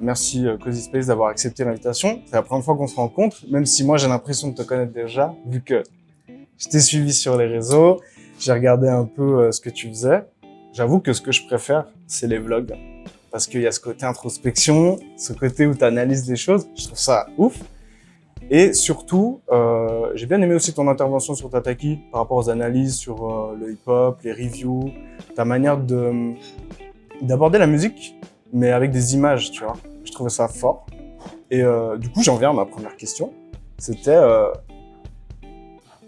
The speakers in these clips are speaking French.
Merci Cozy Space d'avoir accepté l'invitation. C'est la première fois qu'on se rencontre, même si moi j'ai l'impression de te connaître déjà, vu que je t'ai suivi sur les réseaux, j'ai regardé un peu ce que tu faisais. J'avoue que ce que je préfère, c'est les vlogs. Parce qu'il y a ce côté introspection, ce côté où tu analyses les choses, je trouve ça ouf. Et surtout, j'ai bien aimé aussi ton intervention sur Tataki par rapport aux analyses sur le hip-hop, les reviews, ta manière d'aborder la musique, mais avec des images, tu vois. Je trouvais ça fort. Et du coup, j'en viens à ma première question. C'était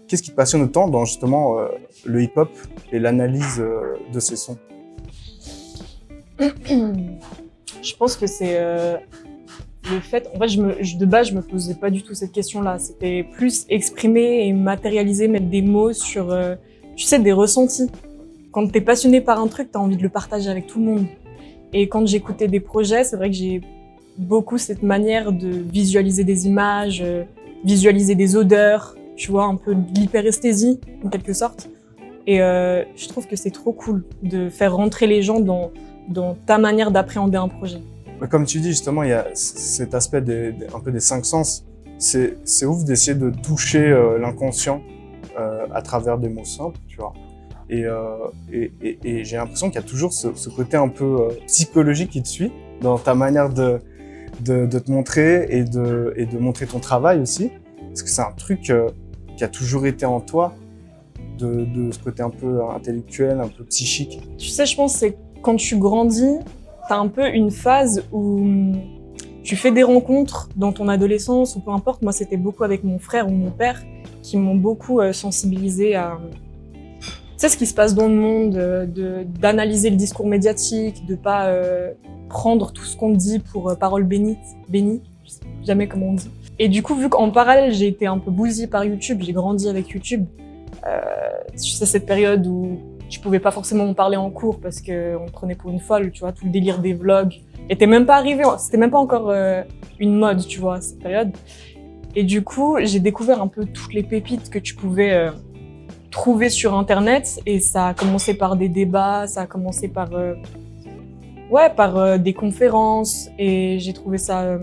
qu'est-ce qui te passionne autant dans justement le hip-hop et l'analyse de ces sons? Je pense que c'est le fait. En fait, de base, je me posais pas du tout cette question-là. C'était plus exprimer et matérialiser, mettre des mots sur, tu sais, des ressentis. Quand t'es passionné par un truc, t'as envie de le partager avec tout le monde. Et quand j'écoutais des projets, c'est vrai que j'ai beaucoup cette manière de visualiser des images, visualiser des odeurs, tu vois, un peu de l'hyperesthésie, en quelque sorte. Et je trouve que c'est trop cool de faire rentrer les gens dans ta manière d'appréhender un projet. Comme tu dis, justement, il y a cet aspect un peu des cinq sens. C'est ouf d'essayer de toucher l'inconscient à travers des mots simples, tu vois. Et j'ai l'impression qu'il y a toujours ce côté un peu psychologique qui te suit dans ta manière de te montrer et de montrer ton travail aussi. Parce que c'est un truc qui a toujours été en toi, de ce côté un peu intellectuel, un peu psychique. Tu sais, je pense que c'est quand tu grandis, t'as un peu une phase où tu fais des rencontres dans ton adolescence ou peu importe. Moi, c'était beaucoup avec mon frère ou mon père qui m'ont beaucoup sensibilisée à tu sais ce qui se passe dans le monde, d'analyser le discours médiatique, de pas prendre tout ce qu'on te dit pour parole bénie, je sais jamais comment on dit. Et du coup, vu qu'en parallèle, j'ai été un peu bousillée par YouTube, j'ai grandi avec YouTube, tu sais cette période où je pouvais pas forcément en parler en cours parce que on me prenait pour une folle, tu vois, tout le délire des vlogs était même pas arrivé, c'était même pas encore une mode, tu vois, cette période. Et du coup, j'ai découvert un peu toutes les pépites que tu pouvais trouver sur Internet et ça a commencé par des débats, ça a commencé par des conférences et j'ai trouvé ça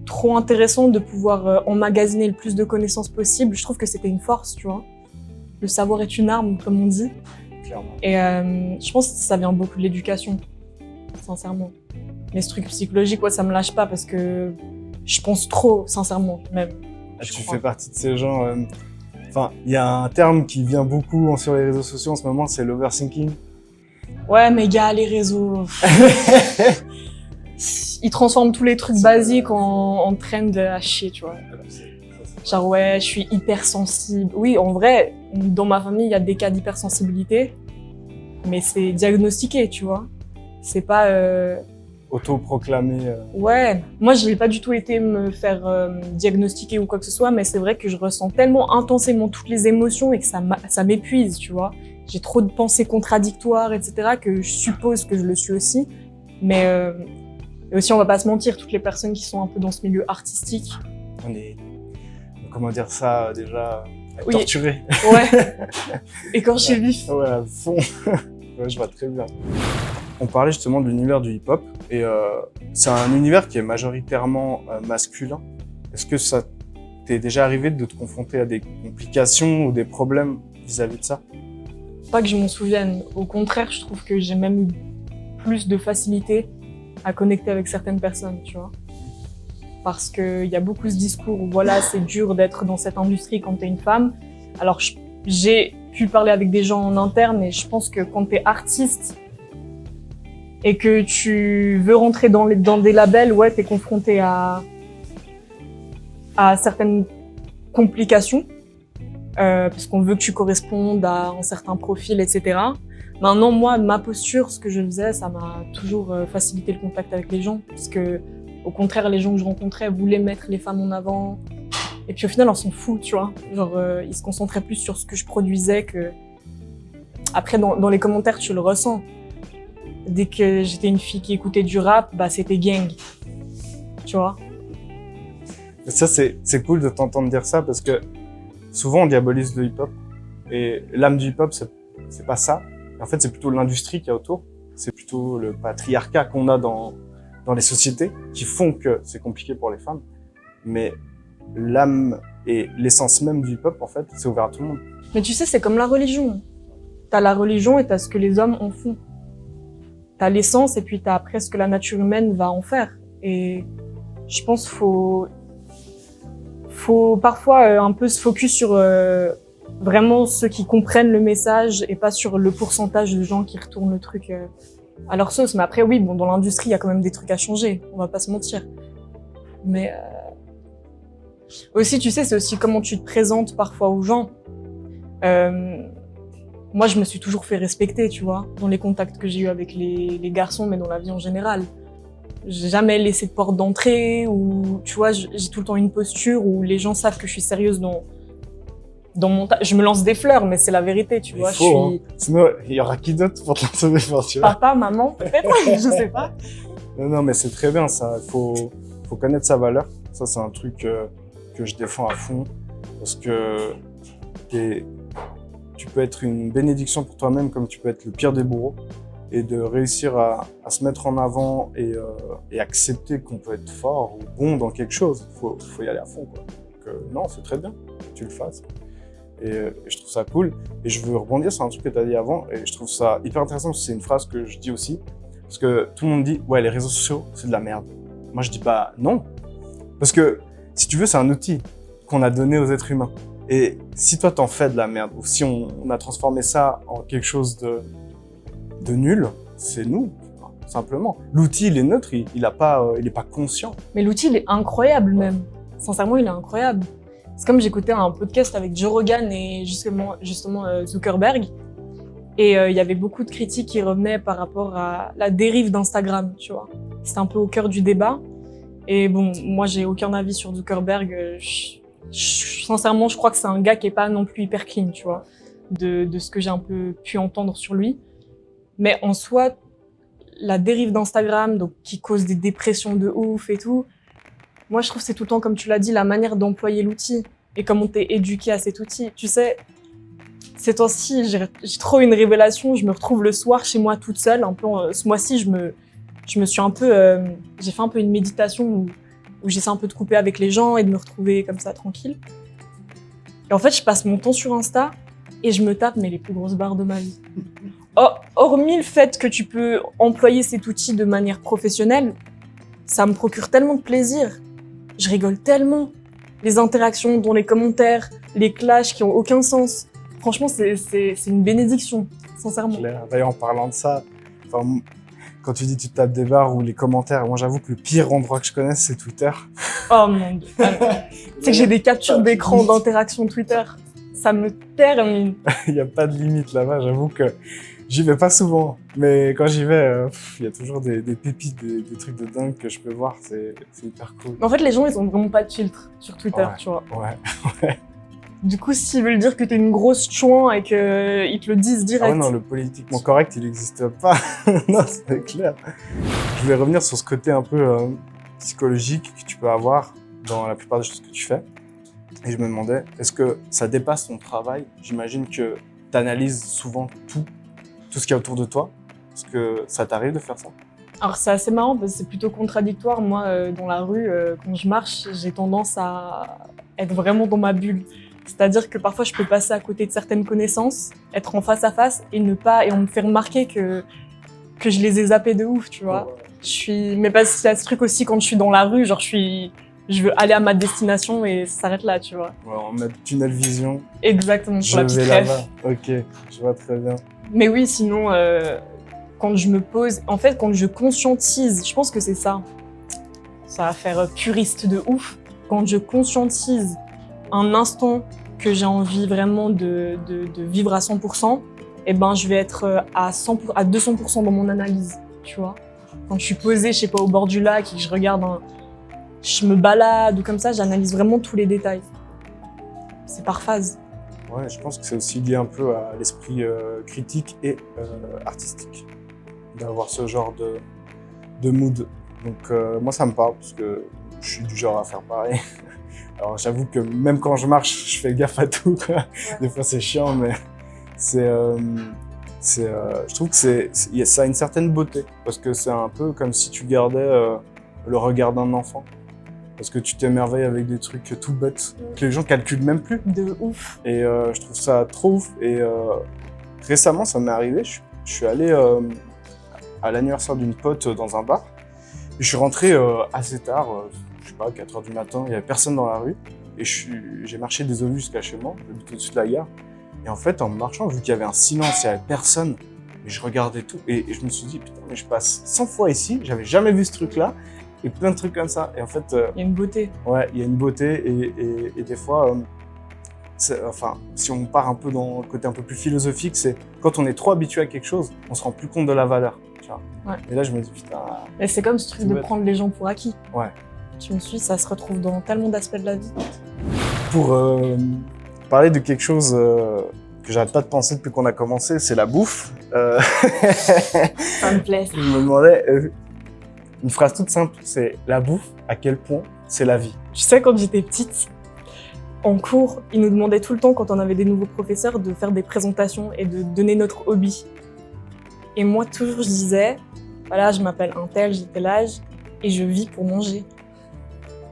trop intéressant de pouvoir emmagasiner le plus de connaissances possible. Je trouve que c'était une force, tu vois. Le savoir est une arme, comme on dit. Clairement. Et je pense que ça vient beaucoup de l'éducation, sincèrement. Les trucs psychologiques, ça me lâche pas parce que je pense trop, sincèrement, même. Tu fais partie de ces gens... Enfin, il y a un terme qui vient beaucoup sur les réseaux sociaux en ce moment, c'est l'overthinking. Ouais, mais gars, les réseaux... Ils transforment tous les trucs basiques en trend à chier, tu vois. Genre, ouais, je suis hypersensible. Oui, en vrai, dans ma famille, il y a des cas d'hypersensibilité, mais c'est diagnostiqué, tu vois. C'est pas... Autoproclamé. Ouais, moi, je n'ai pas du tout été me faire diagnostiquer ou quoi que ce soit, mais c'est vrai que je ressens tellement intensément toutes les émotions et que ça m'épuise, tu vois. J'ai trop de pensées contradictoires, etc., que je suppose que je le suis aussi. Mais et aussi, on va pas se mentir, toutes les personnes qui sont un peu dans ce milieu artistique. On est, comment dire ça, déjà, oui. Torturés. Ouais, écorché vif. Ouais, à fond. Ouais, je vois très bien. On parlait justement de l'univers du hip-hop et c'est un univers qui est majoritairement masculin. Est-ce que ça t'est déjà arrivé de te confronter à des complications ou des problèmes vis-à-vis de ça? Pas que je m'en souvienne. Au contraire, je trouve que j'ai même eu plus de facilité à connecter avec certaines personnes, tu vois. Parce qu'il y a beaucoup ce discours où voilà, c'est dur d'être dans cette industrie quand t'es une femme. Alors j'ai pu parler avec des gens en interne et je pense que quand t'es artiste et que tu veux rentrer dans des labels, ouais, t'es confronté à certaines complications parce qu'on veut que tu correspondes à un certain profil, etc. Maintenant, moi, ma posture, ce que je faisais, ça m'a toujours facilité le contact avec les gens parce que, au contraire, les gens que je rencontrais voulaient mettre les femmes en avant. Et puis au final, on s'en fout, tu vois. Genre, ils se concentraient plus sur ce que je produisais que... Après, dans les commentaires, tu le ressens. Dès que j'étais une fille qui écoutait du rap, bah c'était gang. Tu vois. Et ça, c'est cool de t'entendre dire ça parce que souvent, on diabolise le hip-hop. Et l'âme du hip-hop, c'est pas ça. En fait, c'est plutôt l'industrie qu'il y a autour. C'est plutôt le patriarcat qu'on a dans dans les sociétés qui font que c'est compliqué pour les femmes. Mais l'âme et l'essence même du hip-hop, en fait, c'est ouvert à tout le monde. Mais tu sais, c'est comme la religion. T'as la religion et t'as ce que les hommes en font. T'as l'essence et puis t'as après ce que la nature humaine va en faire. Et je pense faut parfois un peu se focus sur vraiment ceux qui comprennent le message et pas sur le pourcentage de gens qui retournent le truc à leur sauce. Mais après, oui, bon, dans l'industrie, il y a quand même des trucs à changer. On va pas se mentir. Mais aussi, tu sais, c'est aussi comment tu te présentes parfois aux gens. Moi, je me suis toujours fait respecter, tu vois, dans les contacts que j'ai eu avec les garçons, mais dans la vie en général. J'ai jamais laissé de porte d'entrée ou, tu vois, j'ai tout le temps une posture où les gens savent que je suis sérieuse dans mon je me lance des fleurs, mais c'est la vérité, tu vois. Hein. Sinon, il y aura qui d'autre pour te lancer des fleurs, tu vois. Papa, maman, peut-être, je sais pas. Non, mais c'est très bien, ça. Faut connaître sa valeur. Ça, c'est un truc que je défends à fond. Parce que tu peux être une bénédiction pour toi-même comme tu peux être le pire des bourreaux. Et de réussir à se mettre en avant et accepter qu'on peut être fort ou bon dans quelque chose. Faut y aller à fond, quoi. Donc, non, c'est très bien que tu le fasses. Et je trouve ça cool. Et je veux rebondir sur un truc que tu as dit avant. Et je trouve ça hyper intéressant parce que c'est une phrase que je dis aussi. Parce que tout le monde dit, ouais, les réseaux sociaux, c'est de la merde. Moi, je dis pas non. Parce que, si tu veux, c'est un outil qu'on a donné aux êtres humains. Et si toi, t'en fais de la merde, ou si on a transformé ça en quelque chose de nul, c'est nous, simplement. L'outil, il est neutre, il est pas conscient. Mais l'outil, il est incroyable même. Sincèrement, il est incroyable. C'est comme j'écoutais un podcast avec Joe Rogan et justement Zuckerberg. Et il y avait beaucoup de critiques qui revenaient par rapport à la dérive d'Instagram, tu vois. C'était un peu au cœur du débat. Et bon, moi, j'ai aucun avis sur Zuckerberg. Sincèrement, je crois que c'est un gars qui est pas non plus hyper clean, tu vois, de ce que j'ai un peu pu entendre sur lui. Mais en soi, la dérive d'Instagram, donc qui cause des dépressions de ouf et tout, moi je trouve que c'est tout le temps, comme tu l'as dit, la manière d'employer l'outil et comment t'es éduqué à cet outil. Tu sais, ces temps-ci, j'ai trop une révélation. Je me retrouve le soir chez moi toute seule. Un peu, ce mois-ci, je me suis un peu, j'ai fait un peu une méditation où j'essaie un peu de couper avec les gens et de me retrouver comme ça tranquille. Et en fait, je passe mon temps sur Insta et je me tape les plus grosses barres de ma vie. Hormis le fait que tu peux employer cet outil de manière professionnelle, ça me procure tellement de plaisir. Je rigole tellement. Les interactions dans les commentaires, les clashs qui ont aucun sens. Franchement, c'est une bénédiction, sincèrement. D'ailleurs, en parlant de ça, quand tu dis que tu tapes des barres ou les commentaires, moi j'avoue que le pire endroit que je connaisse, c'est Twitter. Oh mon Dieu. Tu sais que j'ai des captures d'écran d'interaction Twitter. Ça me termine. Il n'y a pas de limite là-bas, j'avoue que j'y vais pas souvent. Mais quand j'y vais, il y a toujours des pépites, des trucs de dingue que je peux voir. C'est hyper cool. En fait, les gens, ils ont vraiment pas de filtre sur Twitter, ouais, tu vois. Ouais. Du coup, s'ils veulent dire que t'es une grosse chouin et qu'ils te le disent direct. Ah ouais, non, le politiquement correct, il n'existe pas. Non, c'est clair. Je voulais revenir sur ce côté un peu psychologique que tu peux avoir dans la plupart des choses que tu fais. Et je me demandais, est-ce que ça dépasse ton travail? J'imagine que tu analyses souvent tout ce qu'il y a autour de toi. Est-ce que ça t'arrive de faire ça? Alors c'est assez marrant parce que c'est plutôt contradictoire. Moi, dans la rue, quand je marche, j'ai tendance à être vraiment dans ma bulle. C'est-à-dire que parfois je peux passer à côté de certaines connaissances, être en face à face et on me fait remarquer que je les ai zappées de ouf, tu vois. Mais parce qu'il y a ce truc aussi quand je suis dans la rue, genre je veux aller à ma destination et ça s'arrête là, tu vois. Ouais, en mode tunnel vision. Exactement, pour la petite rêve. rêve. Ok, je vois très bien. Mais oui, sinon, quand je me pose, en fait, quand je conscientise, je pense que c'est ça. Ça va faire puriste de ouf. Quand je conscientise un instant que j'ai envie vraiment de vivre à 100%, eh ben, je vais être à 200% dans mon analyse, tu vois. Quand je suis posée, je sais pas, au bord du lac et que je regarde je me balade ou comme ça, j'analyse vraiment tous les détails. C'est par phase. Ouais, je pense que c'est aussi lié un peu à l'esprit critique et artistique, d'avoir ce genre de mood. Donc moi, ça me parle parce que je suis du genre à faire pareil. Alors j'avoue que même quand je marche, je fais gaffe à tout. Ouais. Des fois c'est chiant, mais c'est Je trouve que ça a une certaine beauté, parce que c'est un peu comme si tu gardais le regard d'un enfant. Parce que tu t'émerveilles avec des trucs tout bêtes, que les gens calculent même plus. De ouf. Et je trouve ça trop ouf. Et récemment, ça m'est arrivé, je suis allé à l'anniversaire d'une pote dans un bar. Et je suis rentré assez tard, je sais pas, 4h du matin, il y avait personne dans la rue. Et j'ai marché des obus jusqu'à chez moi, j'habite au-dessus de la gare. Et en fait, en marchant, vu qu'il y avait un silence, il n'y avait personne, et je regardais tout. Et je me suis dit, putain, mais je passe 100 fois ici, j'avais jamais vu ce truc-là. Et plein de trucs comme ça. Et en fait, il y a une beauté. Ouais, il y a une beauté. Et des fois, enfin, si on part un peu dans le côté un peu plus philosophique, c'est quand on est trop habitué à quelque chose, on se rend plus compte de la valeur. Tu vois. Ouais. Et là, je me dis, putain. Et c'est comme ce truc de prendre les gens pour acquis. Ouais. Je me suis dit, ça se retrouve dans tellement d'aspects de la vie. Pour parler de quelque chose que j'arrête pas de penser depuis qu'on a commencé, c'est la bouffe. Ça me plaît. Je me demandais, une phrase toute simple, c'est la bouffe, à quel point c'est la vie. Tu sais, quand j'étais petite, en cours, ils nous demandaient tout le temps, quand on avait des nouveaux professeurs, de faire des présentations et de donner notre hobby. Et moi, toujours, je disais, voilà, je m'appelle un tel, j'ai tel âge, et je vis pour manger.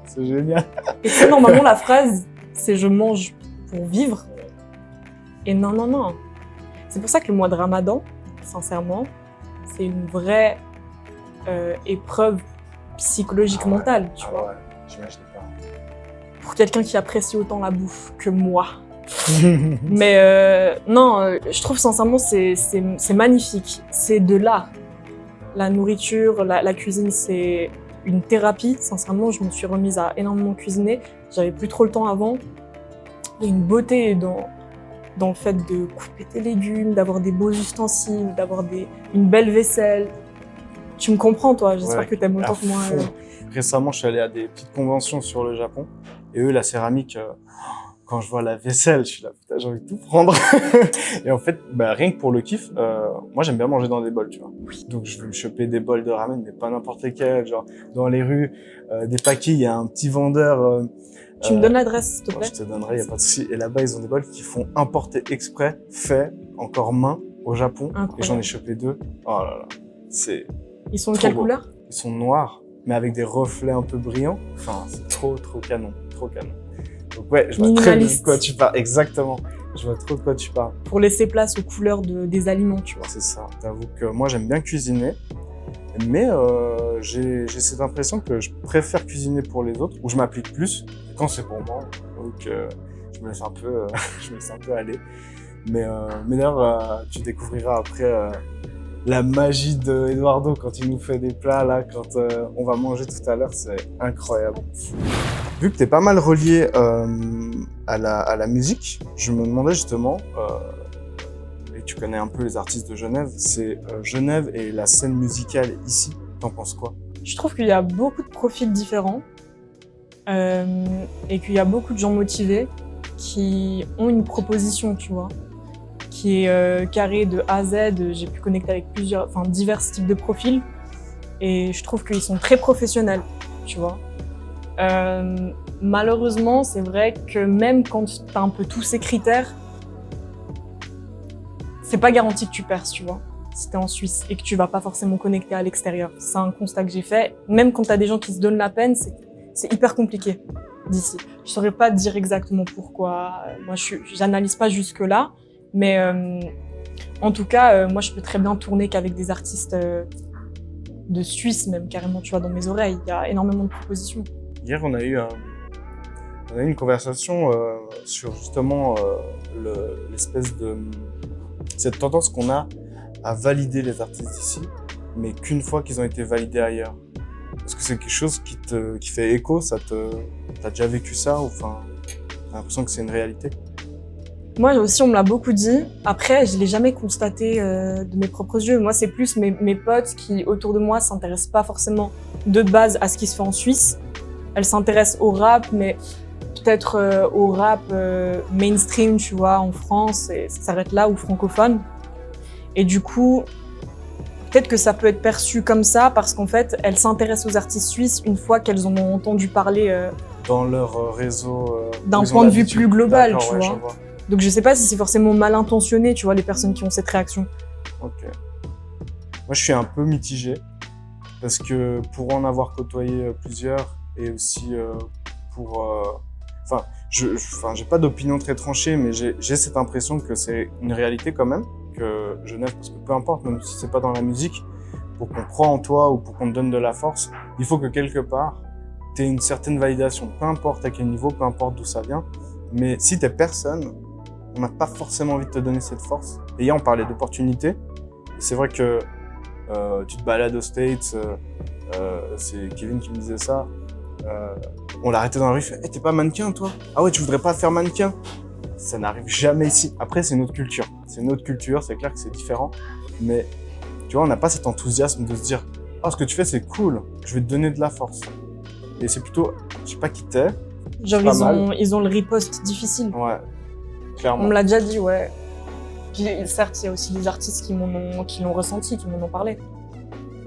C'est génial. Et tu sais, normalement, la phrase, c'est je mange pour vivre. Et non, non, non. C'est pour ça que le mois de Ramadan, sincèrement, c'est une vraie épreuve psychologique mentale, tu vois. Ouais, j'imagine pas. Pour quelqu'un qui apprécie autant la bouffe que moi. Mais non, je trouve sincèrement c'est magnifique. C'est de l'art. La nourriture, la cuisine, c'est une thérapie. Sincèrement, je me suis remise à énormément cuisiner. J'avais plus trop le temps avant. Il y a une beauté dans le fait de couper tes légumes, d'avoir des beaux ustensiles, d'avoir une belle vaisselle. Tu me comprends, toi? J'espère Ouais, que t'aimes autant que moi. Récemment, je suis allé à des petites conventions sur le Japon. Et eux, la céramique, quand je vois la vaisselle, je suis là, putain, j'ai envie de tout prendre. Et en fait, bah, rien que pour le kiff, moi, j'aime bien manger dans des bols, tu vois. Donc, je vais me choper des bols de ramen, mais pas n'importe lesquels. Genre, dans les rues, des paquets, il y a un petit vendeur. Tu me donnes l'adresse, s'il te plaît? Je te donnerai, il n'y a pas de souci. Et là-bas, ils ont des bols qui font importer exprès, fait, encore main, au Japon. Incroyable. Et j'en ai chopé 2. Oh là là, c'est... Ils sont de quelle couleur? Ils sont noirs, mais avec des reflets un peu brillants. Enfin, c'est trop canon, trop canon. Donc ouais, je vois très bien de quoi tu parles. Exactement, je vois trop de quoi tu parles. Pour laisser place aux couleurs des aliments, tu vois. C'est ça, t'avoue que moi j'aime bien cuisiner, mais j'ai cette impression que je préfère cuisiner pour les autres, où je m'applique plus quand c'est pour moi. Donc je me laisse un peu aller. Mais d'ailleurs, tu découvriras après la magie de Eduardo quand il nous fait des plats, là, quand on va manger tout à l'heure, c'est incroyable. Vu que t'es pas mal relié à la musique, je me demandais justement, et tu connais un peu les artistes de Genève, c'est Genève et la scène musicale ici, t'en penses quoi? Je trouve qu'il y a beaucoup de profils différents et qu'il y a beaucoup de gens motivés qui ont une proposition, tu vois, qui est carré de A à Z. J'ai pu connecter avec divers types de profils et je trouve qu'ils sont très professionnels, tu vois. Malheureusement, c'est vrai que même quand tu as un peu tous ces critères, c'est pas garanti que tu perces, tu vois, si t'es en Suisse et que tu vas pas forcément connecter à l'extérieur. C'est un constat que j'ai fait. Même quand t'as des gens qui se donnent la peine, c'est hyper compliqué d'ici. Je saurais pas te dire exactement pourquoi. Moi, j'analyse pas jusque-là. Mais en tout cas, moi, je peux très bien tourner qu'avec des artistes de Suisse, même carrément, tu vois, dans mes oreilles. Il y a énormément de propositions. Hier, on a eu une conversation sur justement l'espèce de cette tendance qu'on a à valider les artistes d'ici, mais qu'une fois qu'ils ont été validés ailleurs. Est-ce que c'est quelque chose qui fait écho? T'as déjà vécu ça? Ou enfin, t'as l'impression que c'est une réalité? Moi aussi, on me l'a beaucoup dit. Après, je l'ai jamais constaté de mes propres yeux. Moi, c'est plus mes potes qui, autour de moi, s'intéressent pas forcément de base à ce qui se fait en Suisse. Elles s'intéressent au rap, mais peut-être au rap mainstream, tu vois, en France, et ça s'arrête là, ou francophone. Et du coup, peut-être que ça peut être perçu comme ça, parce qu'en fait, elles s'intéressent aux artistes suisses une fois qu'elles en ont entendu parler dans leur réseau. D'un point de vue plus global, tu ouais, vois. Donc je sais pas si c'est forcément mal intentionné, tu vois, les personnes qui ont cette réaction. Ok. Moi, je suis un peu mitigé parce que pour en avoir côtoyé plusieurs et aussi enfin, j'ai pas d'opinion très tranchée, mais j'ai cette impression que c'est une réalité quand même, que Genève, parce que peu importe, même si c'est pas dans la musique, pour qu'on croie en toi ou pour qu'on te donne de la force, il faut que quelque part, t'aies une certaine validation, peu importe à quel niveau, peu importe d'où ça vient. Mais si t'es personne, on n'a pas forcément envie de te donner cette force. Et hier, on parlait d'opportunités. C'est vrai que tu te balades aux States, c'est Kevin qui me disait ça. On l'arrêtait dans la rue, il fait hey, « t'es pas mannequin toi? Ah ouais, tu voudrais pas faire mannequin ?» Ça n'arrive jamais ici. Après, c'est une autre culture. C'est une autre culture, c'est clair que c'est différent. Mais tu vois, on n'a pas cet enthousiasme de se dire « oh, ce que tu fais, c'est cool, je vais te donner de la force. » Et c'est plutôt, je sais pas qui t'es. Genre, ils ont le riposte difficile. Ouais, clairement. On me l'a déjà dit, ouais. Puis, certes, il y a aussi des artistes qui l'ont ressenti, qui m'en ont parlé.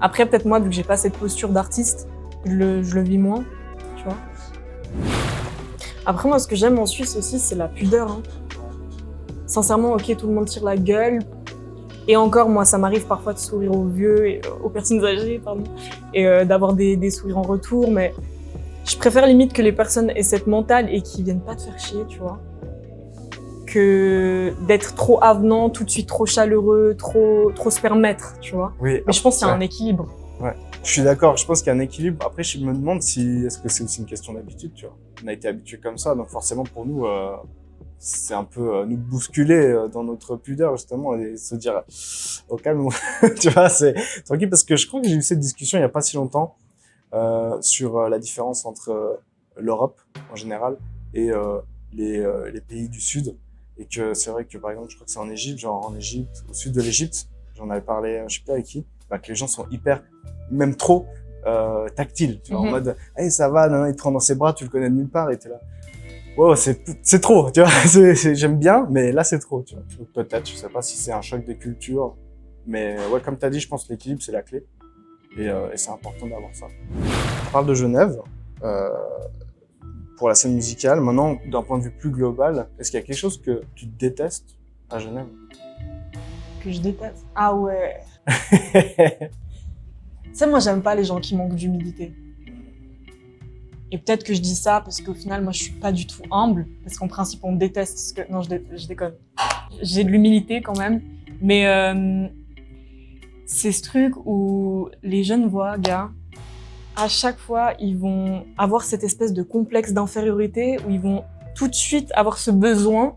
Après, peut-être moi, vu que j'ai pas cette posture d'artiste, je le vis moins, tu vois. Après, moi, ce que j'aime en Suisse aussi, c'est la pudeur. Hein. Sincèrement, ok, tout le monde tire la gueule. Et encore, moi, ça m'arrive parfois de sourire aux vieux, et, aux personnes âgées, pardon, et d'avoir des sourires en retour, mais je préfère limite que les personnes aient cette mentale et qu'ils viennent pas te faire chier, tu vois. Que d'être trop avenant, tout de suite trop chaleureux, trop se permettre, tu vois. Oui, mais je pense qu'il y a un équilibre. Ouais, je suis d'accord, je pense qu'il y a un équilibre. Après, je me demande si, est-ce que c'est aussi une question d'habitude, tu vois. On a été habitués comme ça, donc forcément pour nous, c'est un peu nous bousculer dans notre pudeur, justement, et se dire au calme, tu vois, c'est tranquille, parce que je crois que j'ai eu cette discussion il y a pas si longtemps sur la différence entre l'Europe en général et les pays du Sud. Et que c'est vrai que, par exemple, je crois que c'est en Égypte, genre en Égypte, au sud de l'Égypte, j'en avais parlé, je sais pas avec qui, bah, que les gens sont hyper, même trop, tactiles. Tu vois, en mode, hey, ça va, non, il te prend dans ses bras, tu le connais de nulle part, et t'es là. Wow, c'est trop, tu vois, j'aime bien, mais là, c'est trop, tu vois. Peut-être, je sais pas si c'est un choc des cultures, mais ouais, comme t'as dit, je pense que l'équilibre, c'est la clé. Et c'est important d'avoir ça. On parle de Genève. Pour la scène musicale. Maintenant, d'un point de vue plus global, est-ce qu'il y a quelque chose que tu détestes à Genève? Que je déteste? Ah ouais. Tu sais, moi, j'aime pas les gens qui manquent d'humilité. Et peut-être que je dis ça parce qu'au final, moi, je suis pas du tout humble. Parce qu'en principe, on déteste ce que... Non, je déconne. J'ai de l'humilité quand même. Mais c'est ce truc où les jeunes voix, gars, à chaque fois, ils vont avoir cette espèce de complexe d'infériorité où ils vont tout de suite avoir ce besoin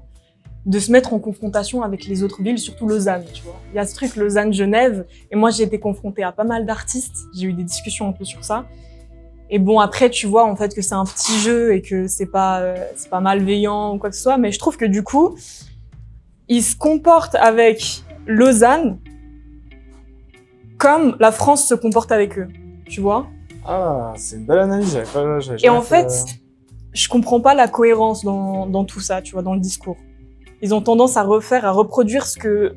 de se mettre en confrontation avec les autres villes, surtout Lausanne, tu vois. Il y a ce truc Lausanne-Genève, et moi j'ai été confrontée à pas mal d'artistes, j'ai eu des discussions un peu sur ça. Et bon, après, tu vois en fait que c'est un petit jeu et que c'est pas malveillant ou quoi que ce soit, mais je trouve que du coup, ils se comportent avec Lausanne comme la France se comporte avec eux, tu vois. Ah, c'est une belle analyse. Et en fait, je comprends pas la cohérence dans tout ça, tu vois, dans le discours. Ils ont tendance à reproduire ce que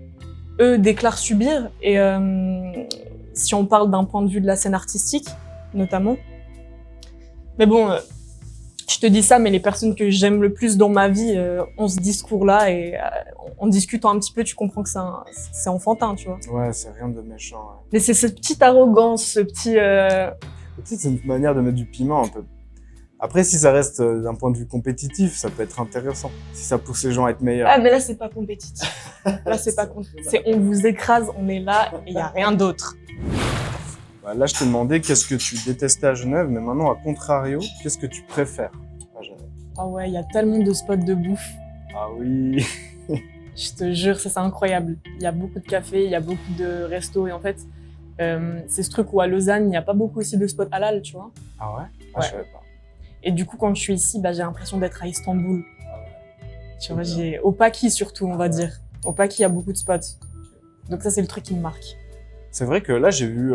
eux déclarent subir. Et si on parle d'un point de vue de la scène artistique, notamment. Mais bon, je te dis ça, mais les personnes que j'aime le plus dans ma vie ont ce discours-là. Et en discutant un petit peu, tu comprends que c'est enfantin, tu vois. Ouais, c'est rien de méchant. Ouais. Mais c'est cette petite arrogance, ce petit... Peut-être c'est une manière de mettre du piment un peu. Après, si ça reste d'un point de vue compétitif, ça peut être intéressant. Si ça pousse les gens à être meilleurs. Ah, mais là, c'est pas compétitif. Là, c'est pas compétitif. C'est on vous écrase, on est là et il y a rien d'autre. Bah, là, je t'ai demandé qu'est-ce que tu détestais à Genève, mais maintenant, à contrario, qu'est-ce que tu préfères à Genève? Ah ouais, il y a tellement de spots de bouffe. Ah oui. Je te jure, ça c'est incroyable. Il y a beaucoup de cafés, il y a beaucoup de restos et en fait, c'est ce truc où à Lausanne, il n'y a pas beaucoup aussi de spots halal, tu vois. Ah ouais? Ah, Ouais. je savais pas. Et du coup, quand je suis ici, bah, j'ai l'impression d'être à Istanbul. Tu vois, au Paki surtout, on va dire. Au Paki, il y a beaucoup de spots. Donc ça, c'est le truc qui me marque. C'est vrai que là, j'ai vu,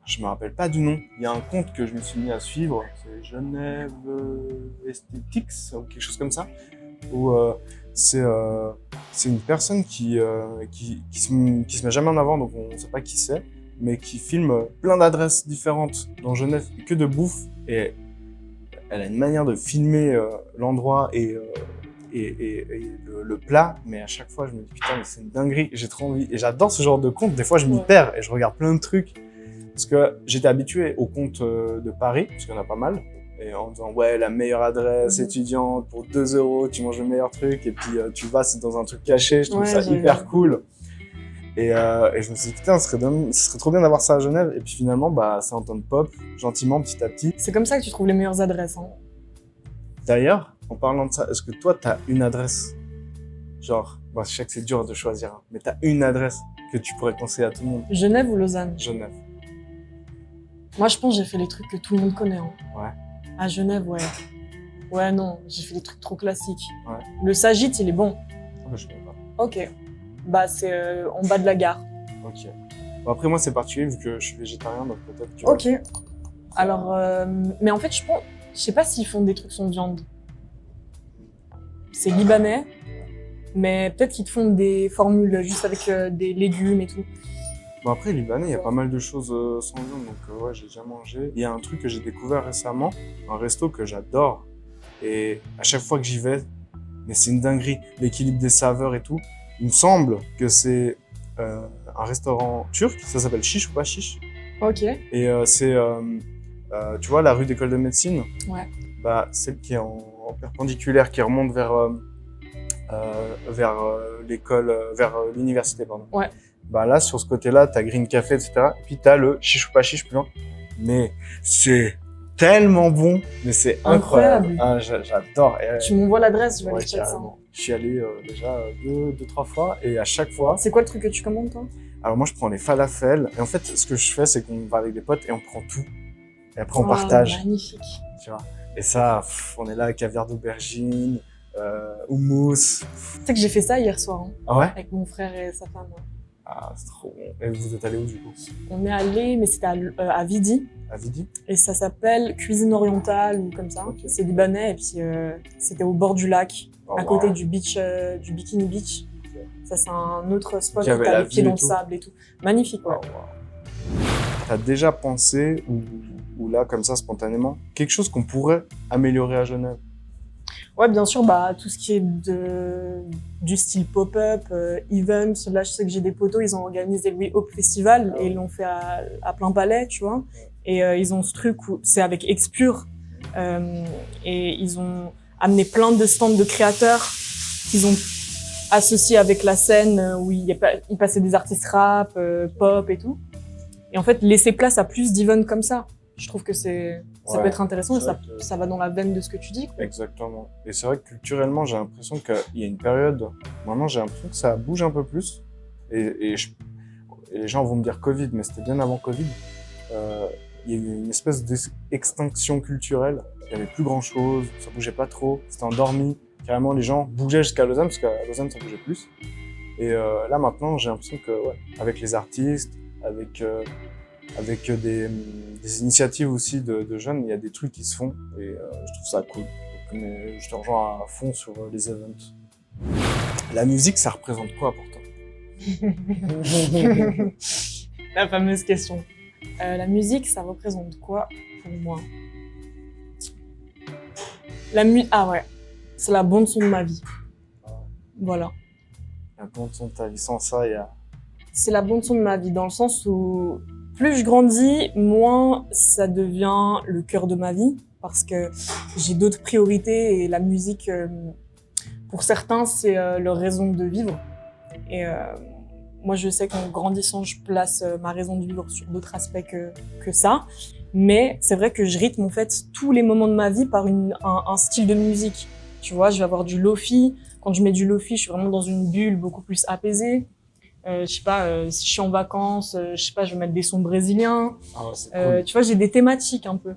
je me rappelle pas du nom. Il y a un compte que je me suis mis à suivre, c'est Genève Aesthetics ou quelque chose comme ça, où c'est une personne qui se met jamais en avant, donc on sait pas qui c'est, mais qui filme plein d'adresses différentes dans Genève, et que de bouffe, et elle a une manière de filmer l'endroit et et le plat, mais à chaque fois, je me dis, putain, mais c'est une dinguerie, j'ai trop envie. Et j'adore ce genre de contes. Des fois, je m'y Ouais. perds et je regarde plein de trucs. Parce que j'étais habitué aux contes de Paris, parce qu'il y en a pas mal. Et en disant, ouais, la meilleure adresse Mhm. étudiante, pour 2 €, tu manges le meilleur truc. Et puis, tu vas, c'est dans un truc caché. Je trouve Ouais, ça j'ai hyper vu. cool. Et je me suis dit, putain, ce serait trop bien d'avoir ça à Genève. Et puis finalement, bah, ça entend pop, gentiment, petit à petit. C'est comme ça que tu trouves les meilleures adresses. Hein. D'ailleurs, en parlant de ça, est-ce que toi, t'as une adresse? Genre, bon, je sais que c'est dur de choisir, hein, mais t'as une adresse que tu pourrais conseiller à tout le monde? Genève ou Lausanne? Genève. Moi, je pense que j'ai fait les trucs que tout le monde connaît. Hein. Ouais. À Genève, ouais. Ouais, non, j'ai fait des trucs trop classiques. Ouais. Le Sagit, il est bon. Ah, bah, je connais pas. Ok. Bah, c'est en bas de la gare. Ok. Bon, après, moi, c'est particulier vu que je suis végétarien, donc peut-être que... Ok. Alors, mais en fait, je sais pas s'ils font des trucs sans viande. C'est libanais, mais peut-être qu'ils te font des formules juste avec des légumes et tout. Bon, après, libanais, il y a pas mal de choses sans viande, donc ouais, j'ai déjà mangé. Il y a un truc que j'ai découvert récemment, un resto que j'adore. Et à chaque fois que j'y vais, mais c'est une dinguerie, l'équilibre des saveurs et tout. Il me semble que c'est un restaurant turc, ça s'appelle Chiche ou pas Chiche. Ok. Et c'est, tu vois, la rue d'école de médecine, Ouais. bah, celle qui est en perpendiculaire, qui remonte vers l'école, vers l'université, pardon. Ouais. Bah là, sur ce côté-là, t'as Green Café, etc. Et puis t'as le Chiche ou pas Chiche plus loin. Mais c'est tellement bon, mais c'est incroyable. Ah, j'adore. Et, Tu m'envoies l'adresse, je vais ouais, aller checker ça. carrément. Je suis allé déjà deux, trois fois, et à chaque fois. C'est quoi le truc que tu commandes, toi? Alors moi, je prends les falafels. Et en fait, ce que je fais, c'est qu'on va avec des potes et on prend tout. Et après, on Oh, partage. Magnifique. Tu vois. Et ça, on est là, caviar d'aubergine, houmous. Tu sais que j'ai fait ça hier soir, hein, Ah ouais? avec mon frère et sa femme. Ah, c'est trop bon. Et vous êtes allé où du coup? On est allé, mais c'était à Vidi. À Vidi? Et ça s'appelle Cuisine Orientale ou comme ça. Ok. C'est libanais et puis c'était au bord du lac, Oh, à côté wow. du beach, du Bikini Beach. Ok. Ça, c'est un autre spot Il y où avait t'as la les pieds vue dans et le tout. sable et tout. Magnifique, ouais. Oh, wow. T'as déjà pensé, ou là, comme ça, spontanément, quelque chose qu'on pourrait améliorer à Genève? Ouais, bien sûr, bah, tout ce qui est du style pop-up, event. Là, je sais que j'ai des potos, ils ont organisé le We Hope Festival et ils l'ont fait à plein palais, tu vois. Et ils ont ce truc où c'est avec Expure. Et ils ont amené plein de stands de créateurs qu'ils ont associés avec la scène où ils passaient des artistes rap, pop et tout. Et en fait, laisser place à plus d'events comme ça. Je trouve que ça Ouais, peut être intéressant et c'est vrai que- ça va dans la veine de ce que tu dis, quoi. Exactement. Et c'est vrai que culturellement, j'ai l'impression qu'il y a une période, maintenant j'ai l'impression que ça bouge un peu plus. Et les gens vont me dire Covid, mais c'était bien avant Covid. Il y a eu une espèce d'extinction culturelle. Il y avait plus grand chose, ça bougeait pas trop, c'était endormi. Carrément, les gens bougeaient jusqu'à Lausanne, parce qu'à Lausanne, ça bougeait plus. Et là, maintenant, j'ai l'impression que, ouais, avec les artistes, avec des initiatives aussi de jeunes, il y a des trucs qui se font et je trouve ça cool. Donc, mais je te rejoins à fond sur les events. La musique, ça représente quoi pour toi? La fameuse question. La musique, ça représente quoi pour moi? Ah ouais, c'est la bande son de ma vie. Voilà. La bande son de ta vie, sans ça, il y a... C'est la bande son de ma vie, dans le sens où plus je grandis, moins ça devient le cœur de ma vie, parce que j'ai d'autres priorités et la musique, pour certains, c'est leur raison de vivre. Et moi, je sais qu'en grandissant, je place ma raison de vivre sur d'autres aspects que ça. Mais c'est vrai que je rythme en fait tous les moments de ma vie par un style de musique. Tu vois, je vais avoir du lofi. Quand je mets du lofi, je suis vraiment dans une bulle beaucoup plus apaisée. Je sais pas, si je suis en vacances, je sais pas, je vais mettre des sons brésiliens. Ah ouais, c'est cool. Tu vois, j'ai des thématiques un peu.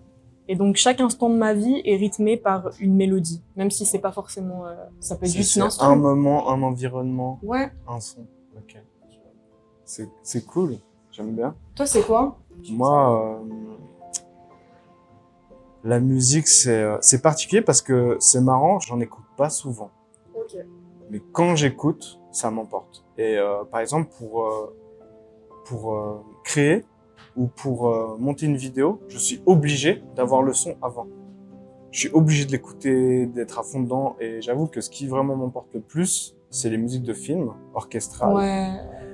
Et donc chaque instant de ma vie est rythmé par une mélodie, même si c'est pas forcément, ça peut être juste une C'est instru. un moment, un environnement, Ouais. un son. Ok. C'est cool, j'aime bien. Toi, c'est quoi? Moi, la musique, c'est particulier parce que c'est marrant, j'en écoute pas souvent. Ok. Mais quand j'écoute, ça m'emporte. Et par exemple, pour créer ou pour monter une vidéo, je suis obligé d'avoir le son avant. je suis obligé de l'écouter, d'être à fond dedans. Et j'avoue que ce qui vraiment m'emporte le plus, c'est les musiques de films orchestrales. Ouais.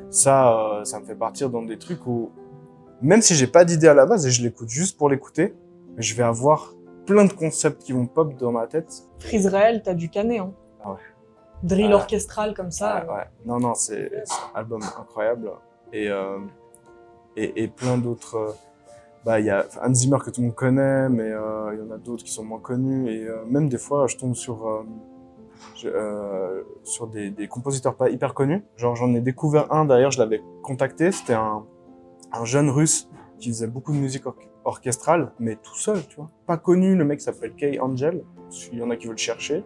Ça me fait partir dans des trucs où, même si j'ai pas d'idée à la base et je l'écoute juste pour l'écouter, je vais avoir plein de concepts qui vont pop dans ma tête. Israël, t'as du canet, hein. Ah ouais. Drill orchestral comme ça. Ouais. Non, c'est un album incroyable. Et plein d'autres. Il y a Hans Zimmer que tout le monde connaît, mais il y en a d'autres qui sont moins connus. Et même des fois, je tombe sur des compositeurs pas hyper connus. Genre, j'en ai découvert un, d'ailleurs, je l'avais contacté. C'était un jeune russe qui faisait beaucoup de musique orchestrale, mais tout seul, tu vois. Pas connu, le mec s'appelle Kay Angel. Il y en a qui veulent chercher.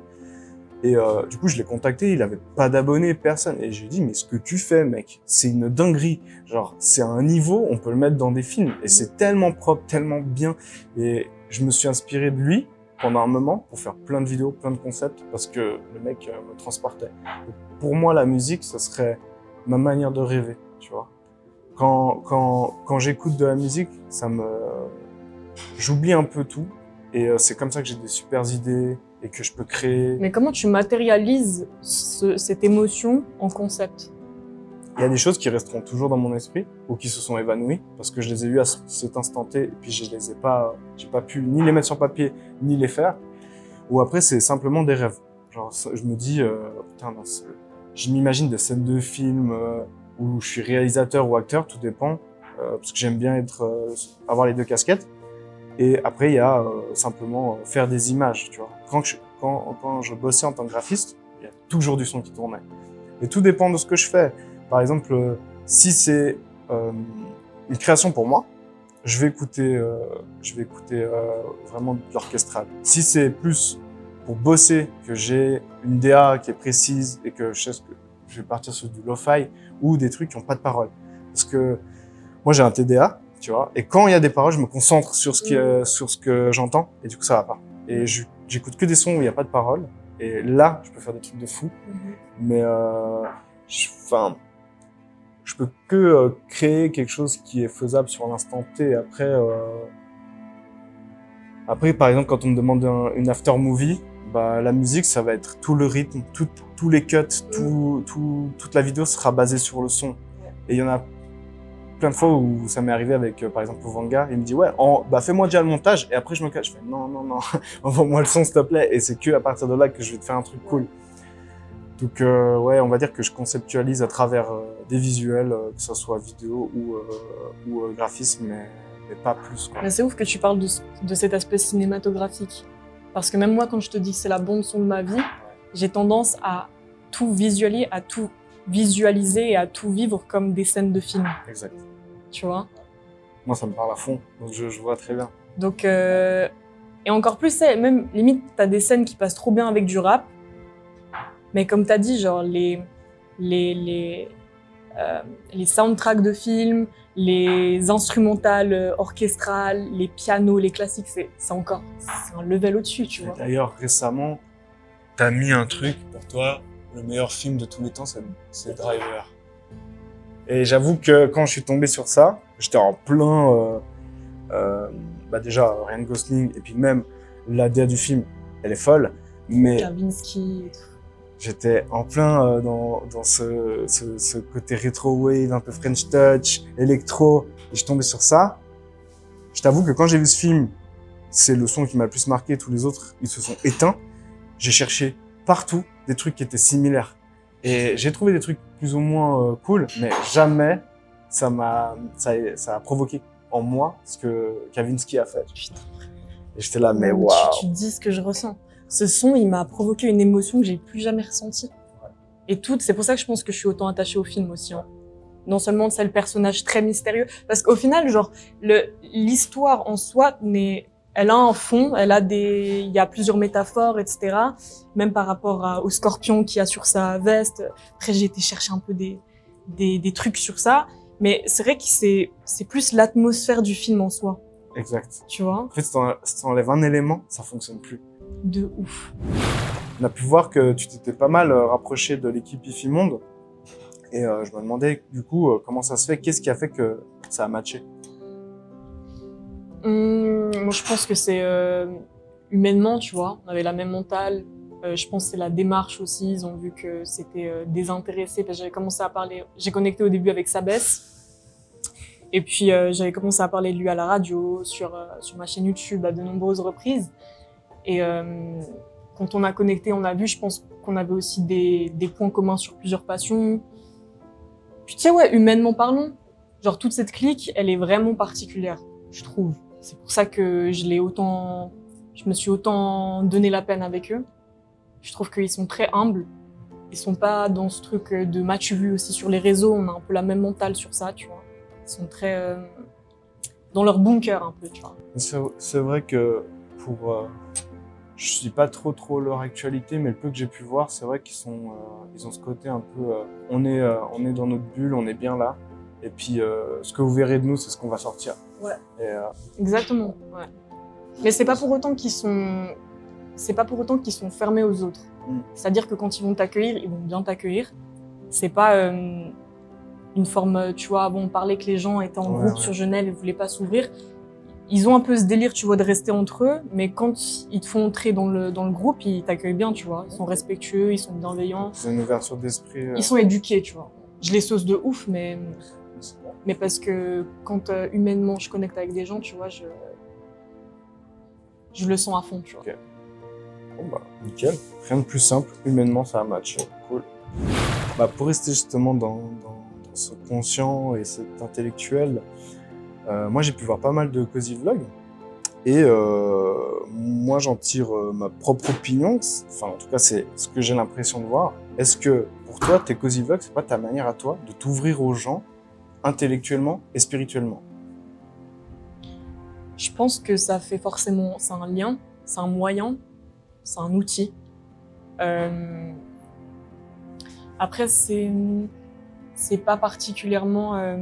Et du coup, je l'ai contacté, il avait pas d'abonnés, personne. Et j'ai dit, mais ce que tu fais, mec, c'est une dinguerie. Genre, c'est un niveau, on peut le mettre dans des films. Et c'est tellement propre, tellement bien. Et je me suis inspiré de lui pendant un moment pour faire plein de vidéos, plein de concepts, parce que le mec me transportait. Donc, pour moi, la musique, ça serait ma manière de rêver, tu vois. Quand j'écoute de la musique, j'oublie un peu tout. Et c'est comme ça que j'ai des super idées et que je peux créer. Mais comment tu matérialises cette émotion en concept? Il y a des choses qui resteront toujours dans mon esprit ou qui se sont évanouies parce que je les ai eues à cet instant T et puis j'ai pas pu ni les mettre sur papier ni les faire. Ou après c'est simplement des rêves. Genre je me dis putain non, je m'imagine des scènes de films où je suis réalisateur ou acteur, tout dépend parce que j'aime bien avoir les deux casquettes. Et après, il y a simplement faire des images, tu vois. Quand je bossais en tant que graphiste, il y a toujours du son qui tournait. Et tout dépend de ce que je fais. Par exemple, si c'est une création pour moi, je vais écouter vraiment de l'orchestral. Si c'est plus pour bosser, que j'ai une DA qui est précise et que je sais que je vais partir sur du lo-fi ou des trucs qui n'ont pas de parole. Parce que moi, j'ai un TDA. Tu vois, et quand il y a des paroles, je me concentre sur ce que j'entends, et du coup, ça va pas. Et j'écoute que des sons où il n'y a pas de paroles, et là, je peux faire des trucs de fou. Mais, je peux que créer quelque chose qui est faisable sur l'instant T. Après, par exemple, quand on me demande une after movie, la musique, ça va être tout le rythme, tous les cuts, toute la vidéo sera basée sur le son. Et il y en a plein de fois où ça m'est arrivé avec, par exemple, Vanga, il me dit, ouais, fais-moi déjà le montage, et après je me cache. Je fais, non, envoie-moi le son, s'il te plaît, et c'est que à partir de là que je vais te faire un truc cool. Donc, ouais, on va dire que je conceptualise à travers des visuels, que ce soit vidéo ou graphisme, mais pas plus, quoi. Mais c'est ouf que tu parles de cet aspect cinématographique. Parce que même moi, quand je te dis que c'est la bande-son de ma vie, j'ai tendance à tout visualiser, et à tout vivre comme des scènes de film. Exact. Tu vois? Moi, ça me parle à fond, donc je vois très bien. Donc, et encore plus, même limite, t'as des scènes qui passent trop bien avec du rap, mais comme t'as dit, genre les soundtracks de films, les instrumentales orchestrales, les pianos, les classiques, c'est un level au-dessus, tu vois. D'ailleurs, récemment, t'as mis un truc pour toi. Le meilleur film de tous les temps, c'est Driver. Et j'avoue que quand je suis tombé sur ça, j'étais en plein... déjà, Ryan Gosling, et puis même la DA du film, elle est folle. Mais Kavinsky et tout. J'étais en plein dans ce côté rétro-wave, un peu French touch, électro. Et je suis tombé sur ça. Je t'avoue que quand j'ai vu ce film, c'est le son qui m'a le plus marqué. Tous les autres, ils se sont éteints. J'ai cherché partout des trucs qui étaient similaires. Et j'ai trouvé des trucs plus ou moins cool, mais jamais ça a provoqué en moi ce que Kavinsky a fait. Putain. Et j'étais là, mais waouh. Tu dis ce que je ressens. Ce son, il m'a provoqué une émotion que j'ai plus jamais ressentie. Ouais. Et c'est pour ça que je pense que je suis autant attachée au film aussi. Hein. Non seulement c'est le personnage très mystérieux, parce qu'au final, genre, l'histoire en soi elle a un fond, il y a plusieurs métaphores, etc. Même par rapport au scorpion qu'il y a sur sa veste. Après, j'ai été chercher un peu des trucs sur ça. Mais c'est vrai que c'est plus l'atmosphère du film en soi. Exact. Tu vois? En fait, si t'enlèves un élément, ça fonctionne plus. De ouf. On a pu voir que tu t'étais pas mal rapproché de l'équipe IFI Monde. Et je me demandais, du coup, comment ça se fait? Qu'est-ce qui a fait que ça a matché? Moi, je pense que c'est humainement, tu vois, on avait la même mentale. Je pense que c'est la démarche aussi. Ils ont vu que c'était désintéressé. Parce que j'ai connecté au début avec Sabès. Et puis, j'avais commencé à parler de lui à la radio, sur ma chaîne YouTube à de nombreuses reprises. Et quand on a connecté, on a vu, je pense qu'on avait aussi des points communs sur plusieurs passions. Puis tu sais, ouais, humainement parlant, genre toute cette clique, elle est vraiment particulière, je trouve. C'est pour ça que je me suis autant donné la peine avec eux. Je trouve qu'ils sont très humbles. Ils sont pas dans ce truc de m'as-tu vu aussi sur les réseaux, on a un peu la même mentale sur ça, tu vois. Ils sont très dans leur bunker un peu, tu vois. C'est vrai que je suis pas trop leur actualité, mais le peu que j'ai pu voir, c'est vrai ils ont ce côté un peu, on est dans notre bulle, on est bien là. Et puis, ce que vous verrez de nous, c'est ce qu'on va sortir. Ouais. Et, exactement, ouais. Mais c'est pas pour autant qu'ils sont fermés aux autres. C'est-à-dire que quand ils vont t'accueillir, ils vont bien t'accueillir. C'est pas une forme, tu vois, on parlait que les gens étaient en groupe sur Genève et voulaient pas s'ouvrir. Ils ont un peu ce délire, tu vois, de rester entre eux, mais quand ils te font entrer dans le groupe, ils t'accueillent bien, tu vois. Ils sont respectueux, ils sont bienveillants. C'est une ouverture d'esprit. Ils sont éduqués, tu vois. Je les sauce de ouf, mais parce que quand humainement je connecte avec des gens, tu vois, je le sens à fond, tu vois. Okay. Bon bah, nickel. Rien de plus simple. Humainement, ça a matché. Cool. Bah, pour rester justement dans ce conscient et cet intellectuel, moi j'ai pu voir pas mal de cozy vlogs. Et moi j'en tire ma propre opinion. Enfin, en tout cas, c'est ce que j'ai l'impression de voir. Est-ce que pour toi, tes cozy vlogs, c'est pas ta manière à toi de t'ouvrir aux gens intellectuellement et spirituellement? Je pense que ça fait forcément, c'est un lien, c'est un moyen, c'est un outil. Après, c'est pas particulièrement.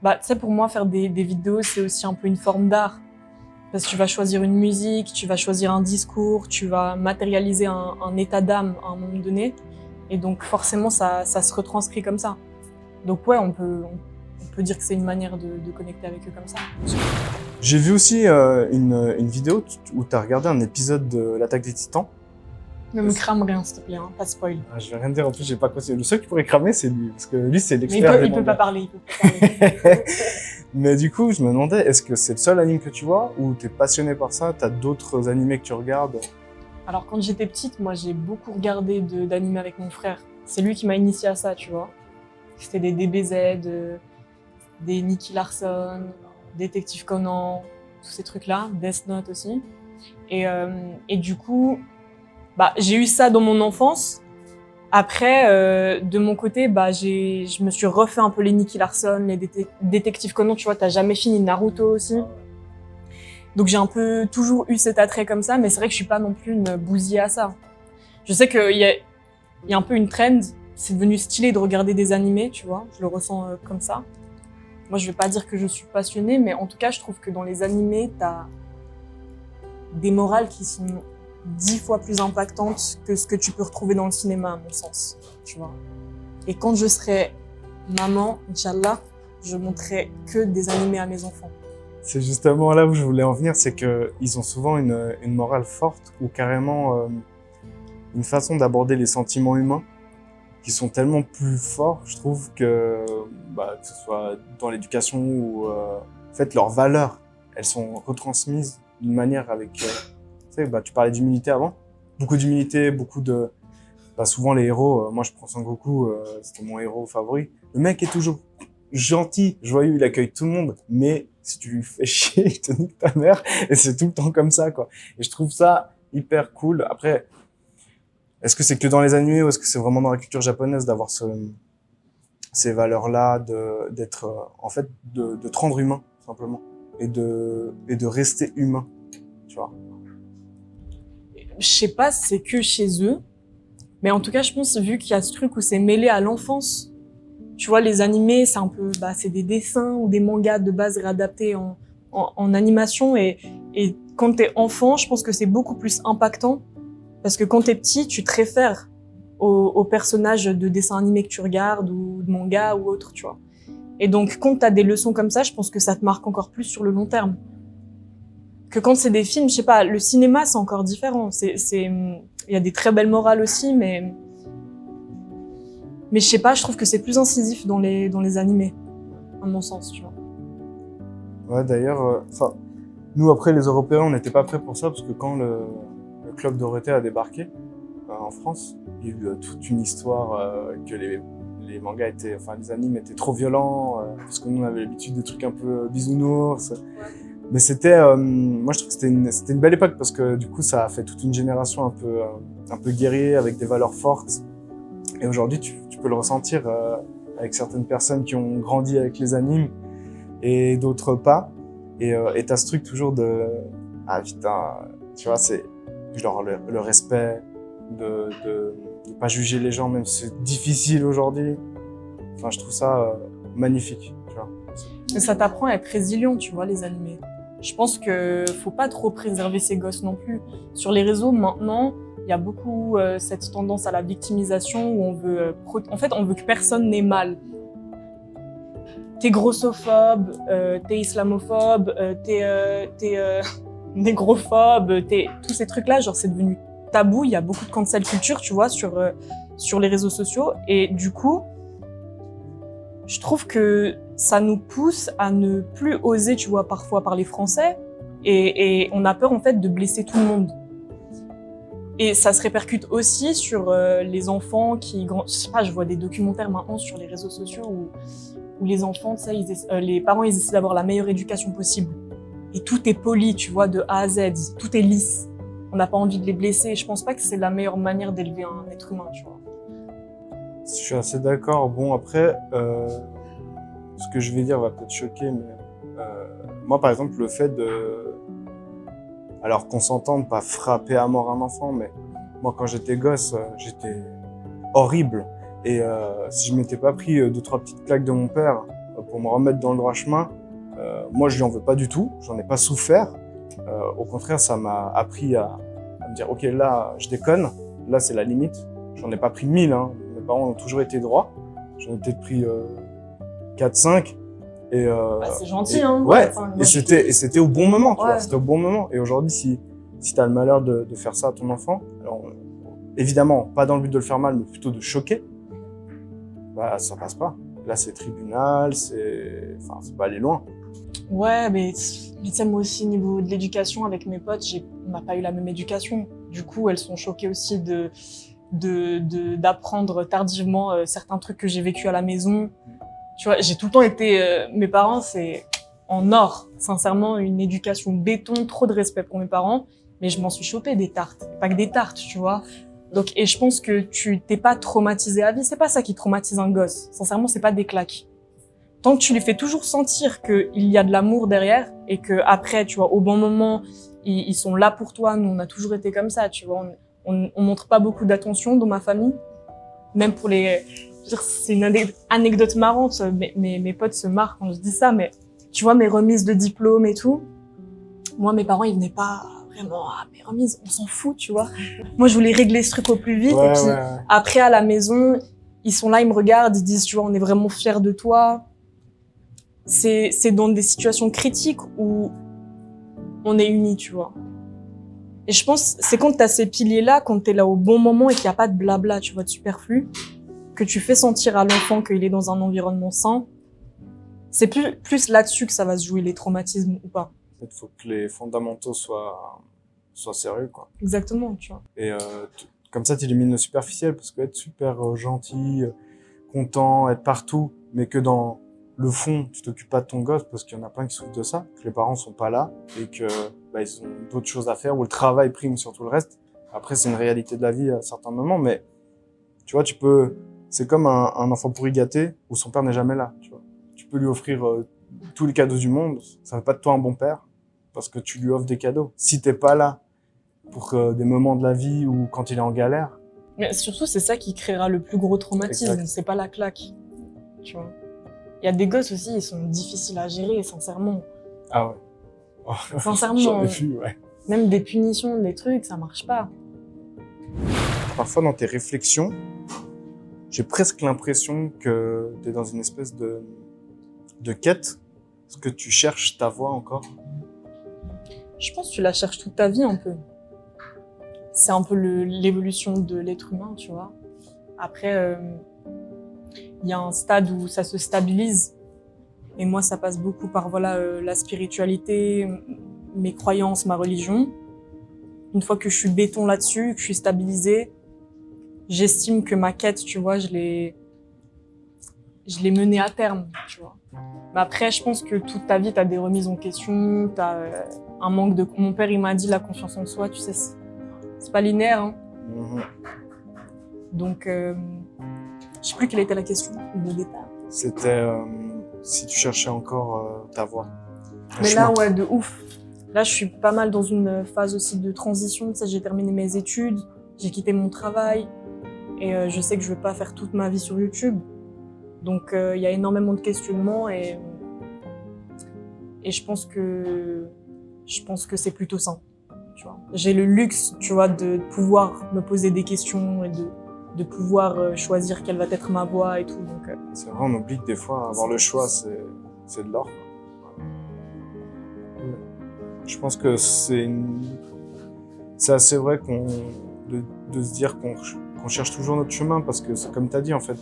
Tu sais, pour moi, faire des vidéos, c'est aussi un peu une forme d'art. Parce que tu vas choisir une musique, tu vas choisir un discours, tu vas matérialiser un état d'âme à un moment donné. Et donc, forcément, ça se retranscrit comme ça. Donc, ouais, on peut dire que c'est une manière de connecter avec eux comme ça. J'ai vu aussi une vidéo où tu as regardé un épisode de l'Attaque des Titans. Ne me crame rien, s'il te plaît, hein, pas de spoil. Ah, je vais rien dire, en plus, j'ai pas conseillé. Le seul qui pourrait cramer, c'est lui, parce que lui, c'est l'expert. Il peut pas parler, il peut pas parler. Mais du coup, je me demandais, est-ce que c'est le seul anime que tu vois, ou t'es passionné par ça, t'as d'autres animés que tu regardes? Alors, quand j'étais petite, moi, j'ai beaucoup regardé d'animés avec mon frère. C'est lui qui m'a initié à ça, tu vois. C'était des DBZ, des Nicky Larson, Détective Conan, tous ces trucs-là, Death Note aussi. Et du coup, j'ai eu ça dans mon enfance. Après, de mon côté, je me suis refait un peu les Nicky Larson, les Détective Conan, tu vois, t'as jamais fini Naruto aussi. Donc j'ai un peu toujours eu cet attrait comme ça, mais c'est vrai que je suis pas non plus une bousillée à ça. Je sais qu'il y a un peu une trend, c'est devenu stylé de regarder des animés, tu vois, je le ressens comme ça. Moi, je vais pas dire que je suis passionnée, mais en tout cas, je trouve que dans les animés, t'as des morales qui sont 10 fois plus impactantes que ce que tu peux retrouver dans le cinéma, à mon sens, tu vois. Et quand je serai maman, Inch'Allah, je montrerai que des animés à mes enfants. C'est justement là où je voulais en venir, c'est que ils ont souvent une morale forte ou carrément une façon d'aborder les sentiments humains qui sont tellement plus forts, je trouve, que ce soit dans l'éducation ou en fait leurs valeurs, elles sont retransmises d'une manière avec tu parlais d'humilité avant, beaucoup d'humilité, beaucoup de souvent les héros, moi je prends Sangoku, c'était mon héros favori. Le mec est toujours gentil, joyeux, il accueille tout le monde, mais si tu lui fais chier, il te nique ta mère, et c'est tout le temps comme ça, quoi. Et je trouve ça hyper cool. Après, est-ce que c'est que dans les animés ou est-ce que c'est vraiment dans la culture japonaise d'avoir ces valeurs-là, d'être en fait de te rendre humain simplement et de rester humain, tu vois. Je sais pas si c'est que chez eux, mais en tout cas, je pense, vu qu'il y a ce truc où c'est mêlé à l'enfance, tu vois, les animés, c'est un peu, c'est des dessins ou des mangas de base réadaptés en animation, et quand t'es enfant, je pense que c'est beaucoup plus impactant, parce que quand t'es petit, tu te réfères aux personnages de dessins animés que tu regardes, ou de mangas ou autre, tu vois. Et donc, quand t'as des leçons comme ça, je pense que ça te marque encore plus sur le long terme. que quand c'est des films, je sais pas, le cinéma c'est encore différent. Il y a des très belles morales aussi, mais je sais pas, je trouve que c'est plus incisif dans les animés, à mon sens, tu vois. Ouais, d'ailleurs, nous après les Européens, on n'était pas prêts pour ça parce que quand le Club Dorothée a débarqué en France, il y a eu toute une histoire que les mangas étaient, enfin les animes étaient trop violents parce que nous on avait l'habitude des trucs un peu bisounours. Ouais. Mais moi je trouve que c'était une belle époque parce que du coup ça a fait toute une génération un peu guerrier avec des valeurs fortes. Et aujourd'hui tu peux le ressentir avec certaines personnes qui ont grandi avec les animes et d'autres pas. Et t'as ce truc toujours de ah putain, tu vois, c'est genre le respect, de pas juger les gens même si c'est difficile aujourd'hui. Enfin, je trouve ça magnifique, tu vois. Mais ça t'apprend à être résilient, tu vois, les animés. Je pense que faut pas trop préserver ses gosses non plus. Sur les réseaux maintenant, il y a beaucoup cette tendance à la victimisation où on veut en fait on veut que personne n'ait mal. T'es grossophobe, t'es islamophobe, t'es négrophobe, tous ces trucs-là, genre c'est devenu tabou. Il y a beaucoup de cancel culture, tu vois, sur les réseaux sociaux. Et du coup, je trouve que ça nous pousse à ne plus oser, tu vois, parfois parler français. Et on a peur, en fait, de blesser tout le monde. Et ça se répercute aussi sur les enfants qui... Je sais pas, je vois des documentaires maintenant sur les réseaux sociaux où les enfants, tu sais, les parents, ils essaient d'avoir la meilleure éducation possible. Et tout est poli, tu vois, de A à Z. Tout est lisse. On n'a pas envie de les blesser. Et je pense pas que c'est la meilleure manière d'élever un être humain, tu vois. Je suis assez d'accord. Bon, après, ce que je vais dire va peut-être choquer, mais moi, par exemple, le fait alors qu'on s'entend de pas frapper à mort un enfant, mais moi, quand j'étais gosse, j'étais horrible. Et si je m'étais pas pris 2-3 petites claques de mon père pour me remettre dans le droit chemin, moi je lui en veux pas du tout, j'en ai pas souffert. Au contraire, ça m'a appris à me dire ok, là je déconne, là c'est la limite. J'en ai pas pris 1000, hein. Mes parents ont toujours été droits. J'en ai peut-être pris 4-5. Et c'est gentil, hein. Ouais, enfin, et c'était au bon moment, tu ouais. vois, c'était au bon moment. Et aujourd'hui, si t'as le malheur de faire ça à ton enfant, alors évidemment, pas dans le but de le faire mal, mais plutôt de choquer, bah ça passe pas. Là, c'est tribunal, enfin, c'est pas aller loin. Ouais, mais tu sais, moi aussi, niveau de l'éducation, avec mes potes, on n'a pas eu la même éducation. Du coup, elles sont choquées aussi d'apprendre tardivement certains trucs que j'ai vécu à la maison. Tu vois, j'ai tout le temps été... mes parents, c'est en or. Sincèrement, une éducation béton, trop de respect pour mes parents. Mais je m'en suis chopée des tartes. Pas que des tartes, tu vois. Donc, et je pense que tu t'es pas traumatisé à vie. C'est pas ça qui traumatise un gosse. Sincèrement, c'est pas des claques. Tant que tu lui fais toujours sentir qu'il y a de l'amour derrière et que après, tu vois, au bon moment, ils sont là pour toi. Nous, on a toujours été comme ça, tu vois. On montre pas beaucoup d'attention dans ma famille. Même pour c'est une anecdote marrante. Mes potes se marrent quand je dis ça, mais tu vois, mes remises de diplôme et tout. Moi, mes parents, ils venaient pas vraiment à mes remises. On s'en fout, tu vois. Moi, je voulais régler ce truc au plus vite. Ouais, et puis, après, à la maison, ils sont là, ils me regardent, ils disent, tu vois, on est vraiment fiers de toi. C'est dans des situations critiques où on est unis, tu vois. Et je pense, c'est quand t'as ces piliers-là, quand t'es là au bon moment et qu'il n'y a pas de blabla, tu vois, de superflu, que tu fais sentir à l'enfant qu'il est dans un environnement sain. C'est plus là-dessus que ça va se jouer, les traumatismes ou pas. Il faut que les fondamentaux soient sérieux, quoi. Exactement, tu vois. Et comme ça, tu élimines le superficiel, parce que être super gentil, content, être partout, mais que dans le fond, tu t'occupes pas de ton gosse, parce qu'il y en a plein qui souffrent de ça, que les parents sont pas là, et que ils ont d'autres choses à faire, où le travail prime sur tout le reste. Après, c'est une réalité de la vie à certains moments, mais tu vois, c'est comme un enfant pourri gâté, où son père n'est jamais là, tu vois. Tu peux lui offrir tous les cadeaux du monde, ça fait pas de toi un bon père, parce que tu lui offres des cadeaux. Si t'es pas là pour des moments de la vie ou quand il est en galère. Mais surtout, c'est ça qui créera le plus gros traumatisme, Exact. c'est pas la claque, tu vois. Il y a des gosses aussi, ils sont difficiles à gérer, sincèrement. Ah ouais. Oh, Sincèrement. J'en ai vu, ouais. Même des punitions, des trucs, ça marche pas. Parfois, dans tes réflexions, j'ai presque l'impression que t'es dans une espèce de quête. Est-ce que tu cherches ta voie encore? Je pense que tu la cherches toute ta vie un peu. C'est un peu l'évolution de l'être humain, tu vois. Après, il y a un stade où ça se stabilise. Et moi, ça passe beaucoup par voilà la spiritualité, mes croyances, ma religion. Une fois que je suis béton là-dessus, que je suis stabilisée, j'estime que ma quête, tu vois, je l'ai menée à terme, tu vois. Mais après, je pense que toute ta vie, t'as des remises en question, t'as un manque de... Mon père, il m'a dit la confiance en soi, tu sais, c'est pas linéaire, hein. Donc, je sais plus quelle était la question de départ. C'était si tu cherchais encore ta voie. Mais là, ouais, de ouf. Là, je suis pas mal dans une phase aussi de transition. Tu sais, j'ai terminé mes études, j'ai quitté mon travail, et je sais que je veux pas faire toute ma vie sur YouTube. Donc, il y a énormément de questionnements, et je pense que c'est plutôt sain. Tu vois. J'ai le luxe, tu vois, de pouvoir me poser des questions et de pouvoir choisir quelle va être ma voie et tout. Donc, c'est vrai, on oublie que des fois, avoir le choix, c'est de l'or. Je pense que c'est assez vrai de se dire qu'on cherche toujours notre chemin, parce que c'est comme tu as dit, en fait,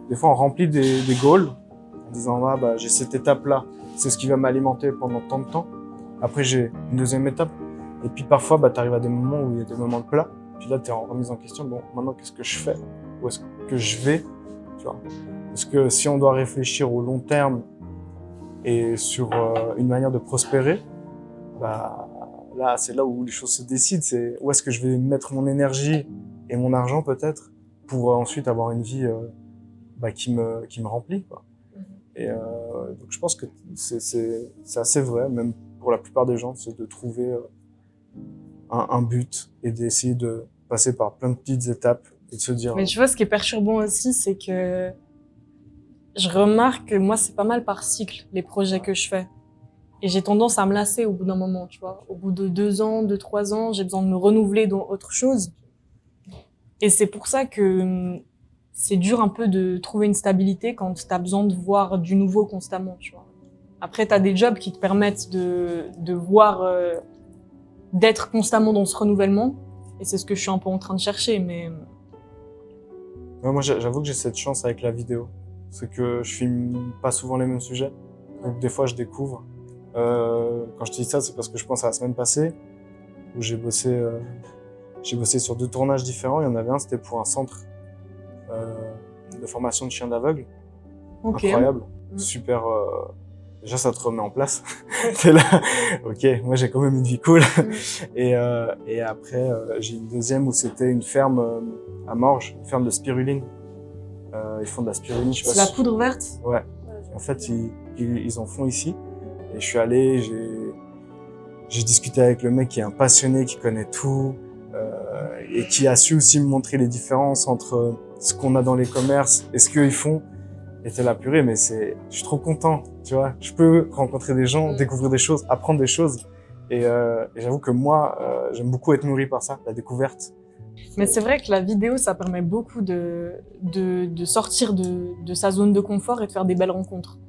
des fois on remplit des goals en disant ah, bah, j'ai cette étape-là, c'est ce qui va m'alimenter pendant tant de temps. Après j'ai une deuxième étape, et puis parfois bah, tu arrives à des moments où il y a des moments de plat, puis là tu es en remise en question, bon maintenant qu'est-ce que je fais, où est-ce que je vais, tu vois. Parce que si on doit réfléchir au long terme et sur une manière de prospérer, bah, là, c'est là où les choses se décident. C'est où est-ce que je vais mettre mon énergie et mon argent peut-être pour ensuite avoir une vie bah, qui me remplit, quoi. Et donc je pense que c'est assez vrai, même pour la plupart des gens, c'est de trouver un but et d'essayer de passer par plein de petites étapes et de se dire. Mais tu vois, ce qui est perturbant aussi, c'est que je remarque que moi, c'est pas mal par cycle, les projets que je fais. Et j'ai tendance à me lasser au bout d'un moment, tu vois. Au bout de 2 ans, de 3 ans, j'ai besoin de me renouveler dans autre chose. Et c'est pour ça que c'est dur un peu de trouver une stabilité quand t'as besoin de voir du nouveau constamment, tu vois. Après, t'as des jobs qui te permettent de voir, d'être constamment dans ce renouvellement. Et c'est ce que je suis un peu en train de chercher, mais... Ouais, moi, j'avoue que j'ai cette chance avec la vidéo. C'est que je filme pas souvent les mêmes sujets. Donc des fois, je découvre. Quand je te dis ça, c'est parce que je pense à la semaine passée où j'ai bossé sur 2 tournages différents. Il y en avait un, c'était pour un centre de formation de chiens d'aveugles. Okay. Incroyable, super. Déjà, ça te remet en place. T'es là, ok, moi j'ai quand même une vie cool. Et après, j'ai une deuxième où c'était une ferme à Morges, une ferme de spiruline. Ils font de la spiruline, je sais pas. C'est la poudre verte? Ouais. En fait, ils en font ici. Et je suis allé, j'ai discuté avec le mec qui est un passionné, qui connaît tout, et qui a su aussi me montrer les différences entre ce qu'on a dans les commerces et ce qu'ils font. Et t'es là, purée, mais je suis trop content, tu vois. Je peux rencontrer des gens, découvrir des choses, apprendre des choses. Et j'avoue que moi, j'aime beaucoup être nourri par ça, la découverte. Mais c'est vrai que la vidéo, ça permet beaucoup de sortir de sa zone de confort et de faire des belles rencontres.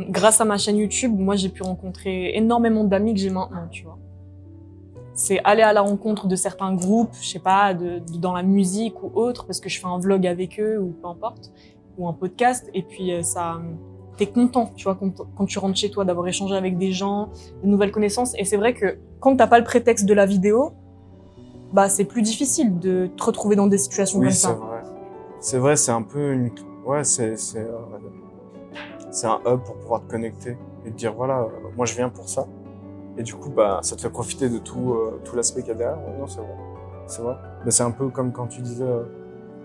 Grâce à ma chaîne YouTube, moi, j'ai pu rencontrer énormément d'amis que j'ai maintenant, tu vois. C'est aller à la rencontre de certains groupes, je sais pas, dans la musique ou autre, parce que je fais un vlog avec eux ou peu importe, ou un podcast, et puis t'es content, tu vois, quand tu rentres chez toi, d'avoir échangé avec des gens, de nouvelles connaissances. Et c'est vrai que quand t'as pas le prétexte de la vidéo, bah c'est plus difficile de te retrouver dans des situations comme ça. Oui, c'est vrai. C'est vrai, c'est un peu une... Ouais, c'est un hub pour pouvoir te connecter et te dire, voilà, moi je viens pour ça. Et du coup, bah, ça te fait profiter de tout l'aspect qu'il y a derrière. Ouais, non, c'est vrai. C'est vrai. Mais c'est un peu comme quand tu disais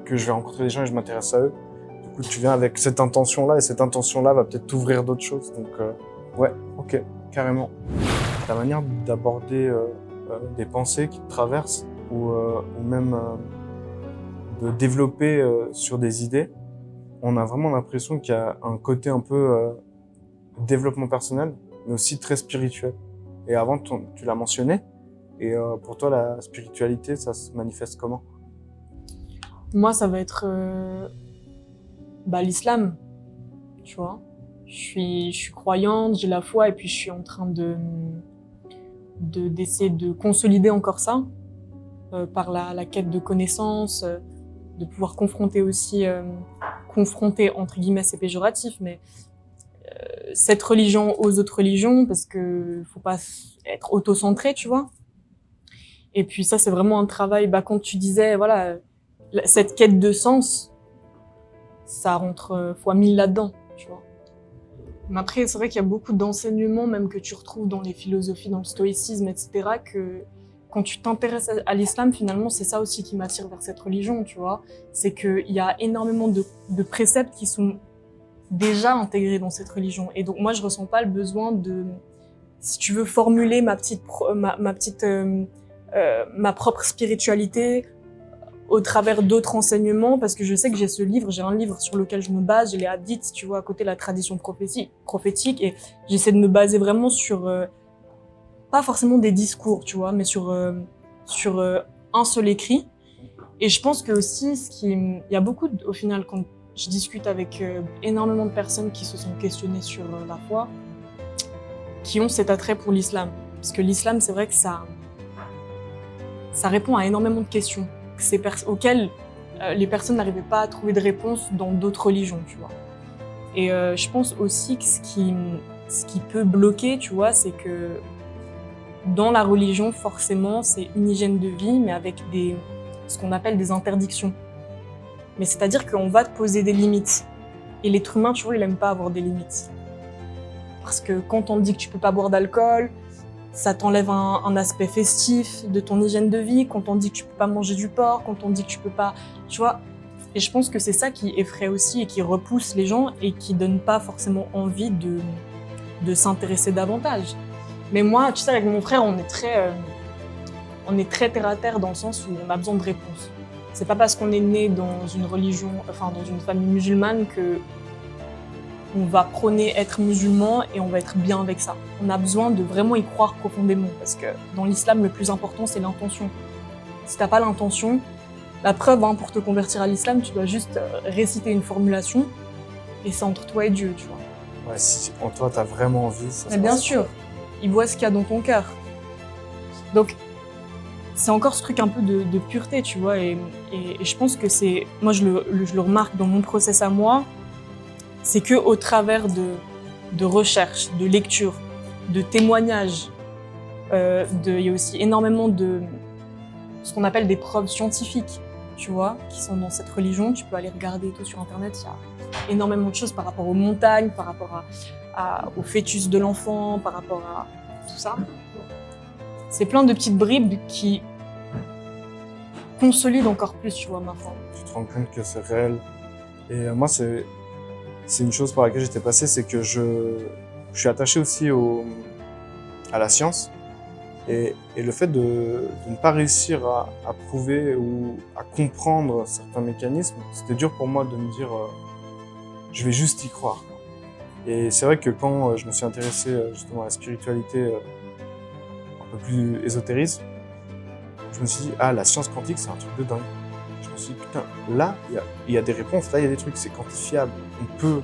que je vais rencontrer des gens et je m'intéresse à eux. Du coup, tu viens avec cette intention-là, et cette intention-là va peut-être t'ouvrir d'autres choses. Donc, ouais, ok, carrément. Ta manière d'aborder des pensées qui te traversent ou même de développer sur des idées, on a vraiment l'impression qu'il y a un côté un peu développement personnel, mais aussi très spirituel. Et avant, tu l'as mentionné. Et pour toi, la spiritualité, ça se manifeste comment? Moi, ça va être l'islam, tu vois. Je suis croyante, j'ai la foi, et puis je suis en train d'essayer de consolider encore ça par la quête de connaissances, de pouvoir confronter aussi, confronter entre guillemets c'est péjoratif, mais cette religion aux autres religions parce que faut pas être auto-centré, tu vois. Et puis ça c'est vraiment un travail, quand tu disais voilà cette quête de sens, ça rentre fois 1000 là-dedans, tu vois. Mais après, c'est vrai qu'il y a beaucoup d'enseignements, même que tu retrouves dans les philosophies, dans le stoïcisme, etc., que quand tu t'intéresses à l'islam, finalement, c'est ça aussi qui m'attire vers cette religion, tu vois. C'est qu'il y a énormément de préceptes qui sont déjà intégrés dans cette religion. Et donc, moi, je ressens pas le besoin de, si tu veux, formuler ma propre spiritualité au travers d'autres enseignements, parce que je sais que j'ai ce livre, j'ai un livre sur lequel je me base, j'ai les hadiths, tu vois, à côté de la tradition prophétique, et j'essaie de me baser vraiment sur, pas forcément des discours, tu vois, mais sur un seul écrit. Et je pense que aussi, il y a beaucoup, au final, quand je discute avec énormément de personnes qui se sont questionnées sur la foi, qui ont cet attrait pour l'islam. Parce que l'islam, c'est vrai que ça répond à énormément de questions auxquelles les personnes n'arrivaient pas à trouver de réponse dans d'autres religions, tu vois. Et je pense aussi que ce qui peut bloquer, tu vois, c'est que dans la religion, forcément, c'est une hygiène de vie, mais avec ce qu'on appelle des interdictions. Mais c'est-à-dire qu'on va te poser des limites. Et l'être humain, tu vois, il aime pas avoir des limites. Parce que quand on te dit que tu peux pas boire d'alcool, ça t'enlève un aspect festif de ton hygiène de vie, quand on dit que tu peux pas manger du porc, quand on dit que tu peux pas, tu vois. Et je pense que c'est ça qui effraie aussi et qui repousse les gens et qui donne pas forcément envie de s'intéresser davantage. Mais moi, tu sais, avec mon frère, on est très terre à terre dans le sens où on a besoin de réponses. C'est pas parce qu'on est né dans une religion, enfin dans une famille musulmane que on va prôner être musulman et on va être bien avec ça. On a besoin de vraiment y croire profondément parce que dans l'islam, le plus important, c'est l'intention. Si t'as pas l'intention, la preuve, pour te convertir à l'islam, tu dois juste réciter une formulation et c'est entre toi et Dieu, tu vois. Ouais, si en toi, t'as vraiment envie, ça se Mais bien passe. sûr, il voit ce qu'il y a dans ton cœur. Donc, c'est encore ce truc un peu de pureté, tu vois, et je pense que moi je le remarque dans mon process à moi, c'est que au travers de recherches, de lectures, de témoignages, il y a aussi énormément de ce qu'on appelle des preuves scientifiques, tu vois, qui sont dans cette religion. Tu peux aller regarder tout sur Internet, il y a énormément de choses par rapport aux montagnes, par rapport au fœtus de l'enfant, par rapport à tout ça. C'est plein de petites bribes qui consolident encore plus, tu vois, ma foi. Tu te rends compte que c'est réel. Et moi, c'est une chose par laquelle j'étais passé, c'est que je suis attaché aussi à la science. Et le fait de ne pas réussir à prouver ou à comprendre certains mécanismes, c'était dur pour moi de me dire je vais juste y croire. Et c'est vrai que quand je me suis intéressé justement à la spiritualité un peu plus ésotérisme, je me suis dit la science quantique c'est un truc de dingue. Je me suis dit putain, là il y a des réponses, là il y a des trucs, c'est quantifiable, on peut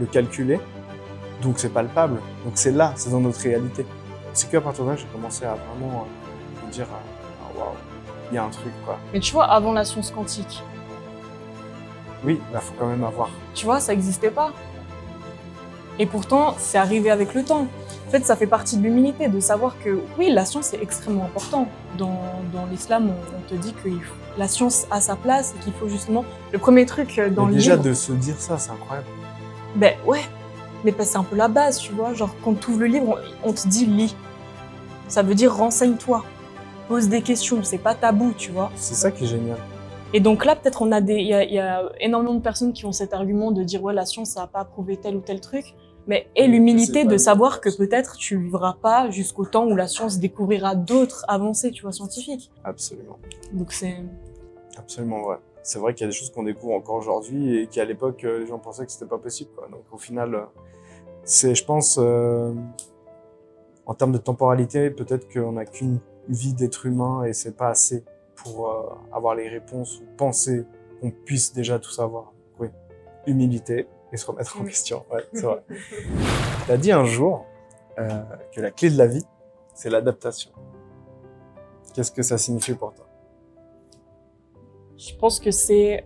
le calculer, donc c'est palpable, donc c'est là, c'est dans notre réalité. C'est qu'à partir de là, j'ai commencé à vraiment me dire waouh, il y a un truc quoi. Mais tu vois, avant la science quantique, oui, il faut quand même avoir. Tu vois, ça n'existait pas. Et pourtant, c'est arrivé avec le temps. En fait, ça fait partie de l'humilité, de savoir que oui, la science est extrêmement importante. Dans l'islam, on te dit que la science a sa place et qu'il faut justement... Le premier truc dans le déjà livre... de se dire ça, c'est incroyable. Ben ouais, mais c'est un peu la base, tu vois. Genre, quand tu ouvres le livre, on te dit lis. Ça veut dire renseigne-toi. Pose des questions, c'est pas tabou, tu vois. C'est ça qui est génial. Et donc là, peut-être il y a énormément de personnes qui ont cet argument de dire ouais, la science, ça n'a pas prouvé tel ou tel truc. Mais et l'humilité de savoir que peut-être tu vivras pas jusqu'au temps où la science découvrira d'autres avancées, tu vois, scientifiques. Absolument. Donc c'est... Absolument vrai. C'est vrai qu'il y a des choses qu'on découvre encore aujourd'hui et qu'à l'époque, les gens pensaient que c'était pas possible, quoi. Donc au final, c'est, je pense, en termes de temporalité, peut-être qu'on n'a qu'une vie d'être humain et c'est pas assez pour avoir les réponses ou penser qu'on puisse déjà tout savoir. Oui, humilité et se remettre en question. Ouais, c'est vrai. Tu as dit un jour que la clé de la vie, c'est l'adaptation. Qu'est-ce que ça signifie pour toi? Je pense que c'est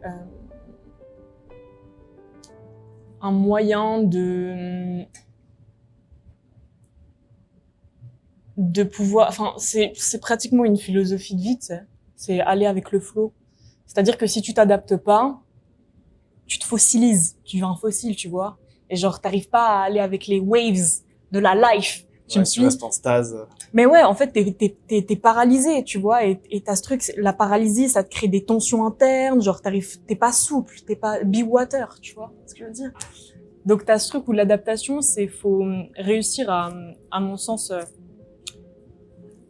un moyen de pouvoir, enfin, c'est pratiquement une philosophie de vie, tu sais. C'est aller avec le flow. C'est-à-dire que si tu t'adaptes pas, tu te fossilises, tu deviens un fossile, tu vois. Et genre, t'arrives pas à aller avec les waves de la life. Tu me suis? Tu restes en stase. Mais ouais, en fait, t'es paralysé, tu vois, et t'as ce truc, la paralysie, ça te crée des tensions internes, genre, t'es pas souple, t'es pas be water, tu vois ce que je veux dire? Donc, t'as ce truc où l'adaptation, faut réussir à mon sens,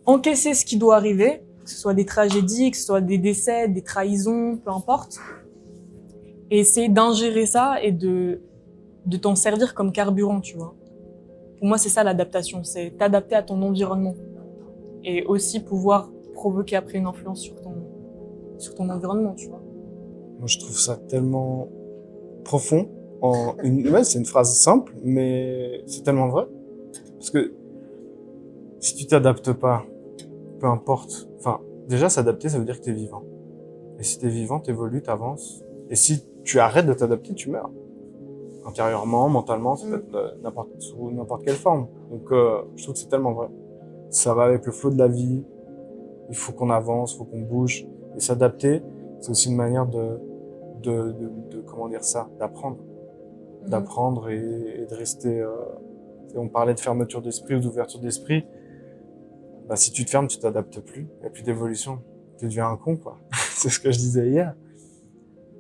encaisser ce qui doit arriver, que ce soit des tragédies, que ce soit des décès, des trahisons, peu importe, et essayer d'ingérer ça et de t'en servir comme carburant, tu vois. Pour moi, c'est ça l'adaptation, c'est t'adapter à ton environnement et aussi pouvoir provoquer après une influence sur ton environnement, tu vois. Moi, je trouve ça tellement profond. Ouais, c'est une phrase simple, mais c'est tellement vrai. Parce que si tu t'adaptes pas, peu importe. Enfin, déjà, s'adapter, ça veut dire que t'es vivant. Et si t'es vivant, t'évolues, t'avances. Et si tu arrêtes de t'adapter, tu meurs. Intérieurement, mentalement, ça peut être sous n'importe quelle forme. Donc, je trouve que c'est tellement vrai. Ça va avec le flot de la vie. Il faut qu'on avance, il faut qu'on bouge. Et s'adapter, c'est aussi une manière de comment dire ça, d'apprendre. D'apprendre et de rester, on parlait de fermeture d'esprit ou d'ouverture d'esprit. Bah, si tu te fermes, tu t'adaptes plus. Il n'y a plus d'évolution. Tu deviens un con, quoi. C'est ce que je disais hier.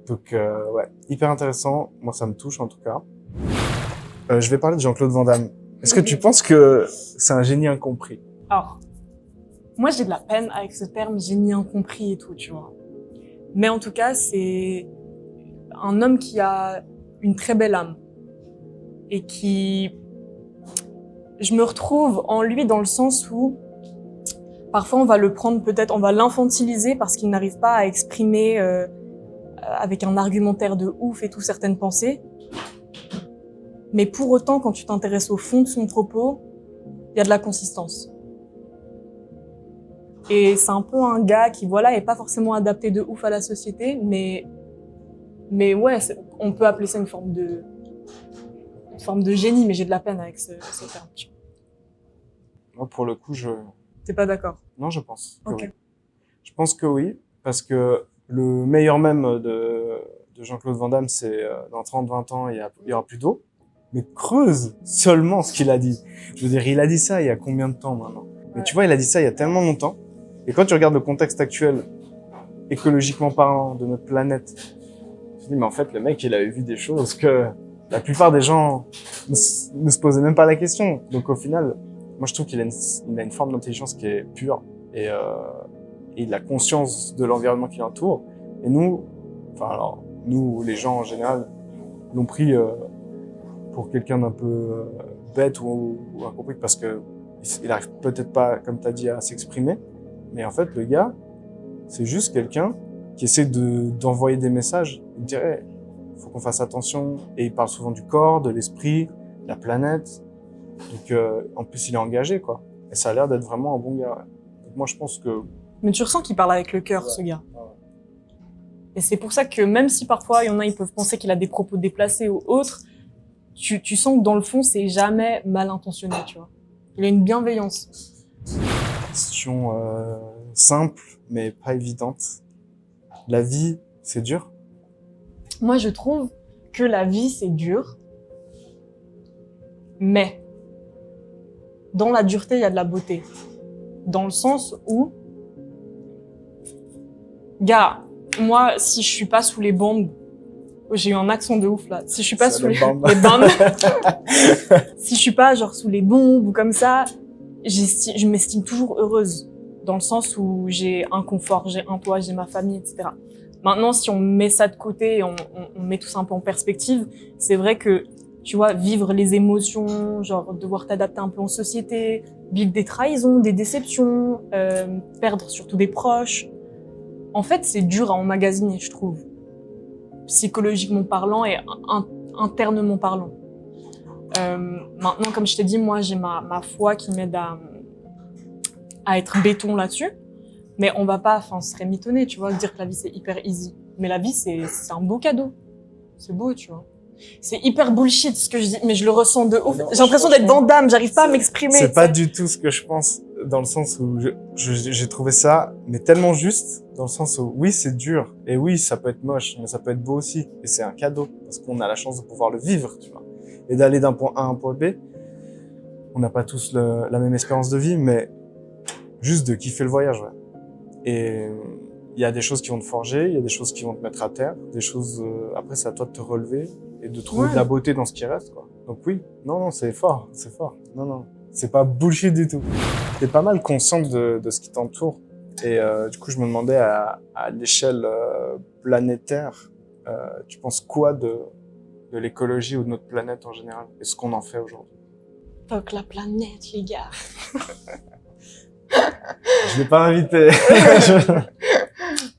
Donc, ouais, hyper intéressant. Moi, ça me touche, en tout cas. Je vais parler de Jean-Claude Van Damme. Est-ce que tu penses que c'est un génie incompris? Alors, moi, j'ai de la peine avec ce terme génie incompris et tout, tu vois. Mais en tout cas, c'est un homme qui a une très belle âme. Et je me retrouve en lui dans le sens où, parfois, on va le prendre peut-être, on va l'infantiliser parce qu'il n'arrive pas à exprimer avec un argumentaire de ouf et tout certaines pensées. Mais pour autant, quand tu t'intéresses au fond de son propos, il y a de la consistance. Et c'est un peu un gars qui, voilà, est pas forcément adapté de ouf à la société, mais ouais, on peut appeler ça une forme de génie, mais j'ai de la peine avec ce terme. Moi, pour le coup, T'es pas d'accord? Non, je pense que Ok. oui. Je pense que oui, parce que le meilleur mème de Jean-Claude Van Damme, c'est dans 30-20 ans, il y aura plus d'eau. Mais creuse seulement ce qu'il a dit. Je veux dire, il a dit ça il y a combien de temps maintenant? Mais tu vois, il a dit ça il y a tellement longtemps. Et quand tu regardes le contexte actuel, écologiquement parlant, de notre planète, tu te dis, mais en fait, le mec, il avait vu des choses que la plupart des gens ne se posaient même pas la question. Donc au final, moi je trouve qu'il a une forme d'intelligence qui est pure et il a conscience de l'environnement qui l'entoure. Et nous, enfin alors, nous, les gens en général, l'ont pris pour quelqu'un d'un peu bête ou incompris parce que il arrive peut-être pas, comme tu as dit, à s'exprimer. Mais en fait, le gars, c'est juste quelqu'un qui essaie d'envoyer des messages. Il dirait, faut qu'on fasse attention. Et il parle souvent du corps, de l'esprit, de la planète. Donc, en plus, il est engagé, quoi. Et ça a l'air d'être vraiment un bon gars. Ouais. Donc, moi, je pense que... Mais tu ressens qu'il parle avec le cœur, ce gars. Et c'est pour ça que même si parfois, il y en a, ils peuvent penser qu'il a des propos déplacés ou autres, tu sens que dans le fond, c'est jamais mal intentionné, tu vois. Il a une bienveillance. Question simple, mais pas évidente. La vie, c'est dur? Moi, je trouve que la vie, c'est dur. Mais, dans la dureté, il y a de la beauté. Dans le sens où, gars, moi, si je suis pas sous les bombes, j'ai eu un accent de ouf là. Si je suis pas sous les bombes, si je suis pas genre sous les bombes ou comme ça, je m'estime toujours heureuse. Dans le sens où j'ai un confort, j'ai un toit, j'ai ma famille, etc. Maintenant, si on met ça de côté et on met tout ça un peu en perspective, c'est vrai que, tu vois, vivre les émotions, genre devoir t'adapter un peu en société, vivre des trahisons, des déceptions, perdre surtout des proches. En fait, c'est dur à emmagasiner, je trouve. Psychologiquement parlant et internement parlant. Maintenant, comme je t'ai dit, moi, j'ai ma foi qui m'aide à être béton là-dessus. Mais on va pas, enfin, ce serait mitonné, tu vois, dire que la vie c'est hyper easy. Mais la vie c'est un beau cadeau. C'est beau, tu vois. C'est hyper bullshit ce que je dis, mais je le ressens de ouf. J'ai l'impression d'être Van Damme, j'arrive pas à m'exprimer. C'est pas du tout ce que je pense, dans le sens où j'ai trouvé ça, mais tellement juste, dans le sens où oui, c'est dur, et oui, ça peut être moche, mais ça peut être beau aussi, et c'est un cadeau, parce qu'on a la chance de pouvoir le vivre, tu vois. Et d'aller d'un point A à un point B, on n'a pas tous la même espérance de vie, mais juste de kiffer le voyage, ouais. Et il y a des choses qui vont te forger, il y a des choses qui vont te mettre à terre, des choses, après c'est à toi de te relever, et de trouver de la beauté dans ce qui reste, quoi. Donc oui, non, c'est fort, c'est fort. Non, c'est pas bullshit du tout. T'es pas mal consciente de ce qui t'entoure. Et du coup, je me demandais à l'échelle planétaire, tu penses quoi de l'écologie ou de notre planète en général, et ce qu'on en fait aujourd'hui? Fuck la planète, les gars. Je l'ai pas invité.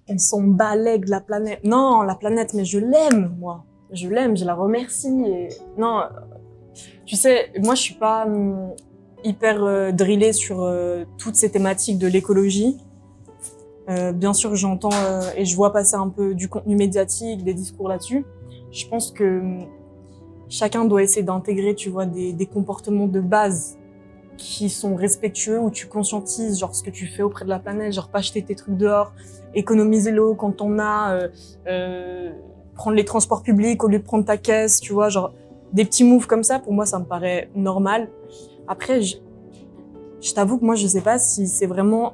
On s'en balègue de la planète. Non, la planète, mais je l'aime, moi. Je l'aime, je la remercie. Et... Non, tu sais, moi, je suis pas hyper drillée sur toutes ces thématiques de l'écologie. Bien sûr, j'entends et je vois passer un peu du contenu médiatique, des discours là-dessus. Je pense que chacun doit essayer d'intégrer, tu vois, des comportements de base qui sont respectueux, où tu conscientises genre ce que tu fais auprès de la planète, genre pas jeter tes trucs dehors, économiser l'eau quand on a, prendre les transports publics au lieu de prendre ta caisse, tu vois, genre des petits moves comme ça, pour moi ça me paraît normal. Après, je t'avoue que moi je sais pas si c'est vraiment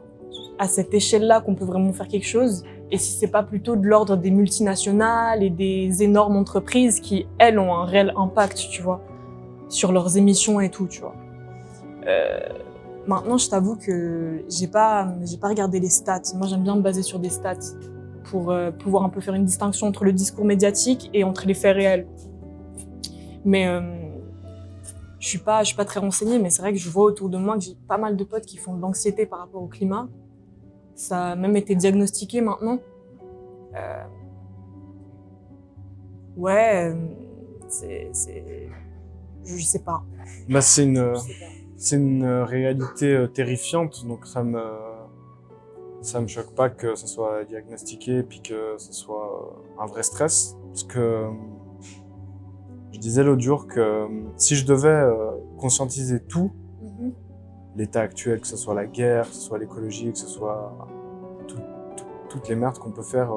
à cette échelle-là qu'on peut vraiment faire quelque chose, et si c'est pas plutôt de l'ordre des multinationales et des énormes entreprises qui, elles, ont un réel impact, tu vois, sur leurs émissions et tout, tu vois. Maintenant, je t'avoue que j'ai pas regardé les stats. Moi, j'aime bien me baser sur des stats pour pouvoir un peu faire une distinction entre le discours médiatique et entre les faits réels. Mais je suis pas très renseignée, mais c'est vrai que je vois autour de moi que j'ai pas mal de potes qui font de l'anxiété par rapport au climat. Ça a même été diagnostiqué maintenant. Ouais, je sais pas. Bah, c'est une réalité terrifiante, donc ça me choque pas que ça soit diagnostiqué et puis que ce soit un vrai stress, parce que je disais l'autre jour que si je devais conscientiser tout, l'état actuel, que ce soit la guerre, que ce soit l'écologie, que ce soit toutes les merdes qu'on peut faire,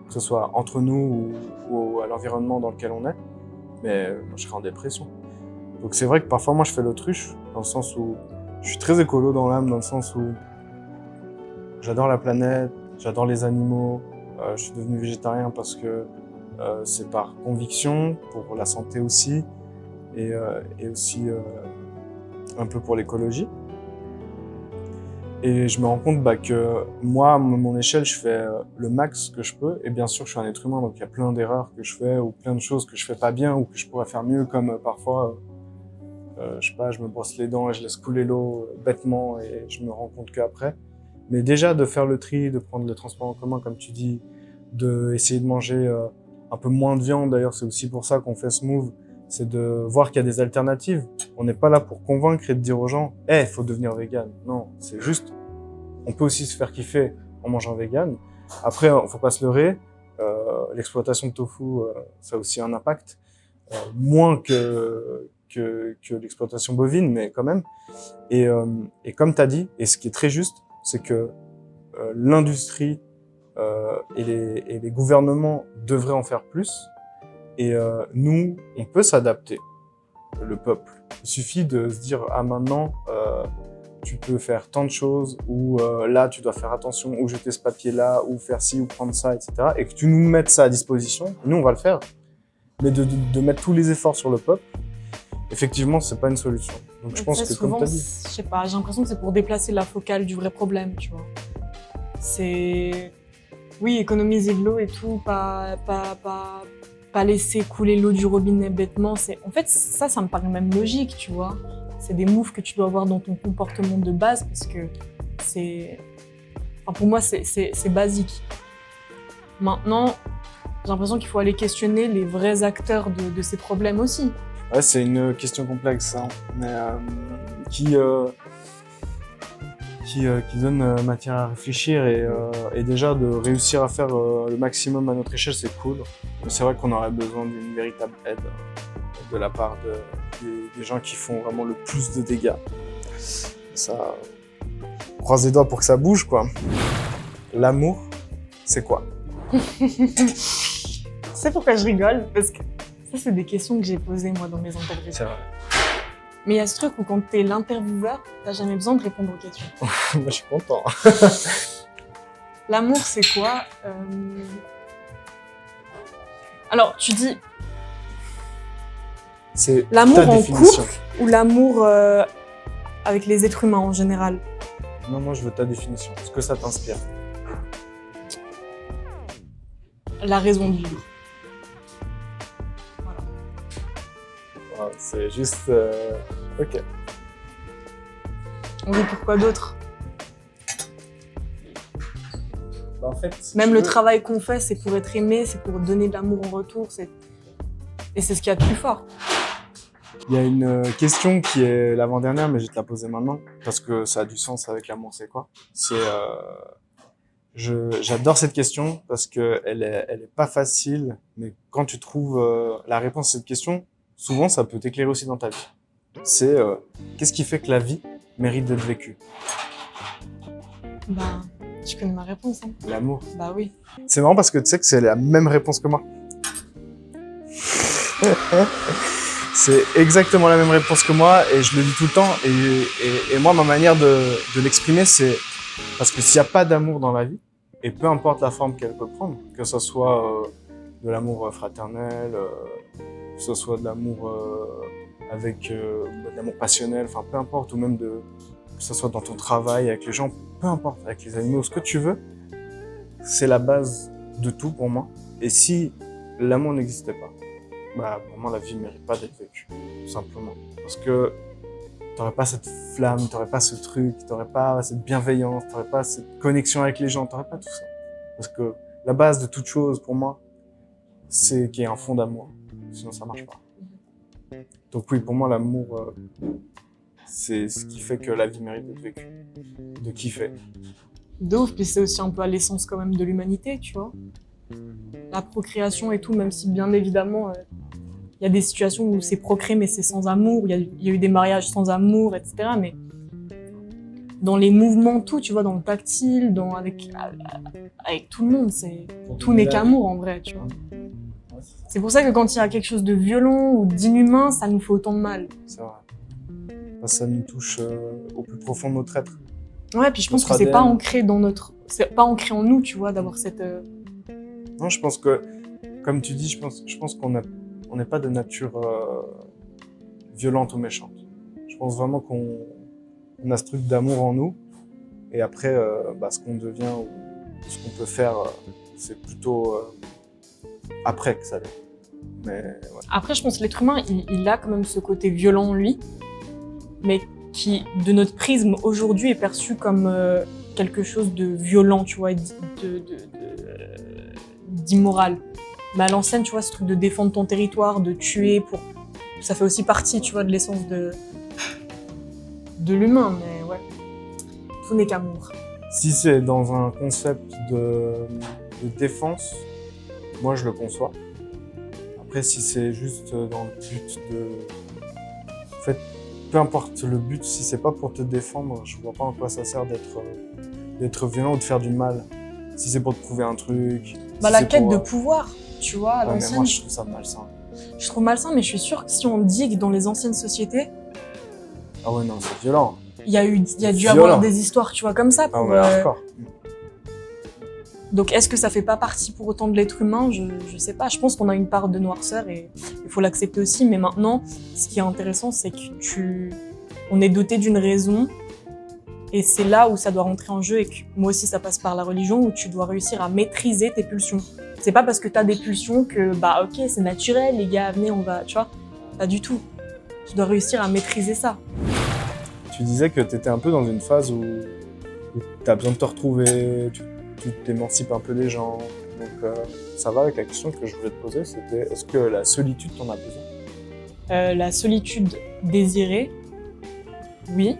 que ce soit entre nous ou à l'environnement dans lequel on est, mais moi je serais en dépression. Donc c'est vrai que parfois moi je fais l'autruche, dans le sens où je suis très écolo dans l'âme, dans le sens où j'adore la planète, j'adore les animaux, je suis devenu végétarien parce que c'est par conviction, pour la santé aussi, et aussi un peu pour l'écologie. Et je me rends compte que moi, à mon échelle, je fais le max que je peux. Et bien sûr, je suis un être humain, donc il y a plein d'erreurs que je fais, ou plein de choses que je fais pas bien, ou que je pourrais faire mieux, comme parfois, je sais pas, je me brosse les dents et je laisse couler l'eau bêtement, et je me rends compte qu'après. Mais déjà, de faire le tri, de prendre le transport en commun, comme tu dis, d'essayer de manger un peu moins de viande. D'ailleurs, c'est aussi pour ça qu'on fait ce move, c'est de voir qu'il y a des alternatives. On n'est pas là pour convaincre et de dire aux gens « il faut devenir vegan ». Non, c'est juste, on peut aussi se faire kiffer en mangeant vegan. Après, faut pas se leurrer, l'exploitation de tofu, ça a aussi un impact, moins que l'exploitation bovine, mais quand même. Et comme tu as dit, et ce qui est très juste, c'est que l'industrie et les gouvernements devraient en faire plus. Et nous, on peut s'adapter, le peuple. Il suffit de se dire, ah maintenant, tu peux faire tant de choses, ou là, tu dois faire attention, ou jeter ce papier-là, ou faire ci, ou prendre ça, etc. Et que tu nous mettes ça à disposition, nous, on va le faire. Mais de mettre tous les efforts sur le peuple, effectivement, c'est pas une solution. Donc je pense que, souvent, comme tu as dit... Je sais pas, j'ai l'impression que c'est pour déplacer la focale du vrai problème, tu vois. C'est... Oui, économiser de l'eau et tout, pas laisser couler l'eau du robinet bêtement. En fait, ça me paraît même logique, tu vois. C'est des moves que tu dois avoir dans ton comportement de base, parce que c'est... Enfin, pour moi, c'est basique. Maintenant, j'ai l'impression qu'il faut aller questionner les vrais acteurs de ces problèmes aussi. Ouais, c'est une question complexe, hein, mais qui donne matière à réfléchir et déjà de réussir à faire le maximum à notre échelle, c'est cool. Mais c'est vrai qu'on aurait besoin d'une véritable aide de la part des gens qui font vraiment le plus de dégâts. Ça, on croise les doigts pour que ça bouge, quoi. L'amour, c'est quoi? Tu sais pourquoi je rigole? Parce que ça, c'est des questions que j'ai posées, moi, dans mes interviews. C'est vrai. Mais il y a ce truc où quand t'es l'intervieweur, t'as jamais besoin de répondre aux questions. Moi, je suis content. L'amour, c'est quoi? Alors, tu dis C'est l'amour ta en définition. couple ou l'amour avec les êtres humains en général? Non, moi, je veux ta définition. Ce que ça t'inspire. La raison de vivre. Voilà. Voilà, c'est juste... Ok. On vit pour quoi d'autre? Bah, en fait, Même le travail qu'on fait, c'est pour être aimé, c'est pour donner de l'amour en retour. Et c'est ce qu'il y a de plus fort. Il y a une question qui est l'avant-dernière, mais je vais te la poser maintenant, parce que ça a du sens avec l'amour, c'est quoi? J'adore cette question, parce que elle est pas facile, mais quand tu trouves la réponse à cette question, souvent ça peut t'éclairer aussi dans ta vie. C'est qu'est-ce qui fait que la vie mérite d'être vécue? Bah, tu connais ma réponse, hein? L'amour. Bah oui. C'est marrant parce que tu sais que c'est la même réponse que moi. C'est exactement la même réponse que moi et je le dis tout le temps. Et moi, ma manière de l'exprimer, c'est parce que s'il n'y a pas d'amour dans la vie, et peu importe la forme qu'elle peut prendre, que ce soit de l'amour fraternel, que ce soit de l'amour avec de l'amour passionnel, enfin peu importe, ou même que ce soit dans ton travail, avec les gens, peu importe, avec les animaux, ce que tu veux, c'est la base de tout pour moi. Et si l'amour n'existait pas, bah, pour moi, la vie ne mérite pas d'être vécue, tout simplement. Parce que t'aurais pas cette flamme, t'aurais pas ce truc, t'aurais pas cette bienveillance, t'aurais pas cette connexion avec les gens, t'aurais pas tout ça. Parce que la base de toute chose, pour moi, c'est qu'il y ait un fond d'amour. Sinon, ça marche pas. Donc oui, pour moi, l'amour, c'est ce qui fait que la vie mérite d'être vécue. De kiffer. De ouf, puis c'est aussi un peu à l'essence quand même de l'humanité, tu vois. La procréation et tout, même si bien évidemment, il y a des situations où c'est procréé mais c'est sans amour, il y a eu des mariages sans amour, etc. Mais dans les mouvements, tout, tu vois, dans le tactile, avec tout le monde, tout n'est qu'amour en vrai, tu vois. C'est pour ça que quand il y a quelque chose de violent ou d'inhumain, ça nous fait autant de mal. C'est vrai. Ça nous touche au plus profond de notre être. Ouais, puis je pense que c'est pas ancré c'est pas ancré en nous, tu vois, d'avoir cette. Non, je pense que, comme tu dis, je pense qu'on n'est pas de nature violente ou méchante. Je pense vraiment qu'on a ce truc d'amour en nous. Et après, ce qu'on devient ou ce qu'on peut faire, c'est plutôt après que ça l'est. Mais, ouais. Après, je pense que l'être humain, il a quand même ce côté violent en lui, mais qui, de notre prisme aujourd'hui, est perçu comme quelque chose de violent, tu vois, d'immoral. Mais à l'ancienne, tu vois, ce truc de défendre ton territoire, de tuer, ça fait aussi partie, tu vois, de l'essence de l'humain, mais ouais, tout n'est qu'amour. Si c'est dans un concept de défense, moi je le conçois. Après, si c'est juste dans le but en fait, peu importe le but, si c'est pas pour te défendre, je vois pas en quoi ça sert d'être violent ou de faire du mal. Si c'est pour te prouver un truc. Bah, si la c'est quête pour, de pouvoir, tu vois, à ouais, mais l'ancienne. moi, je trouve ça malsain. Je trouve malsain, mais je suis sûre que si on dit que dans les anciennes sociétés, Ah ouais, non, c'est violent. il y a dû violent. avoir des histoires, tu vois, comme ça. Ah ouais, hardcore. Donc, est-ce que ça fait pas partie pour autant de l'être humain? Je sais pas. Je pense qu'on a une part de noirceur et il faut l'accepter aussi. Mais maintenant, ce qui est intéressant, c'est que on est doté d'une raison et c'est là où ça doit rentrer en jeu et que moi aussi, ça passe par la religion où tu dois réussir à maîtriser tes pulsions. C'est pas parce que t'as des pulsions que, bah, ok, c'est naturel, les gars, venez, on va, tu vois. Pas du tout. Tu dois réussir à maîtriser ça. Tu disais que t'étais un peu dans une phase où t'as besoin de te retrouver, tu t'émancipes un peu des gens. Donc ça va avec la question que je voulais te poser, c'était est-ce que la solitude t'en a besoin? La solitude désirée, oui.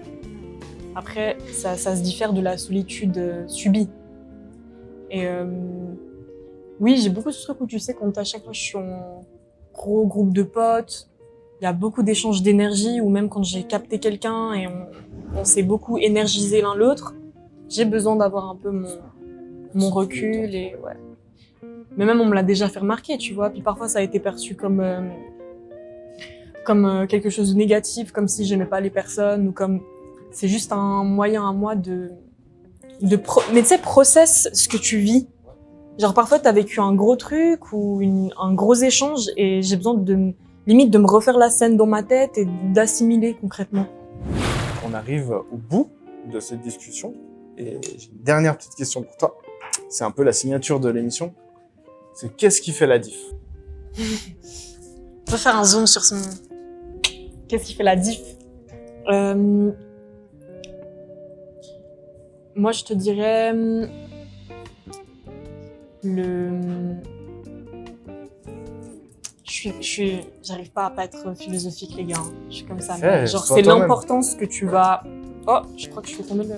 Après, ça se diffère de la solitude subie. Et oui, j'ai beaucoup ce truc où tu sais, quand à chaque fois je suis en gros groupe de potes, il y a beaucoup d'échanges d'énergie, ou même quand j'ai capté quelqu'un et on s'est beaucoup énergisé l'un l'autre, j'ai besoin d'avoir un peu mon recul et ouais. Mais même on me l'a déjà fait remarquer, tu vois. Puis parfois ça a été perçu comme quelque chose de négatif, comme si j'aimais pas les personnes, ou comme c'est juste un moyen à moi mais tu sais, process ce que tu vis. Genre parfois t'as vécu un gros truc ou un gros échange et j'ai besoin limite de me refaire la scène dans ma tête et d'assimiler concrètement. On arrive au bout de cette discussion et j'ai une dernière petite question pour toi. C'est un peu la signature de l'émission. C'est qu'est-ce qui fait la diff? On peut faire un zoom sur son... Qu'est-ce qui fait la diff? Moi, je te dirais j'arrive pas à pas être philosophique, les gars. Je suis comme ça. Mais genre, c'est l'importance que tu vas... Oh, je crois que je fais tomber le...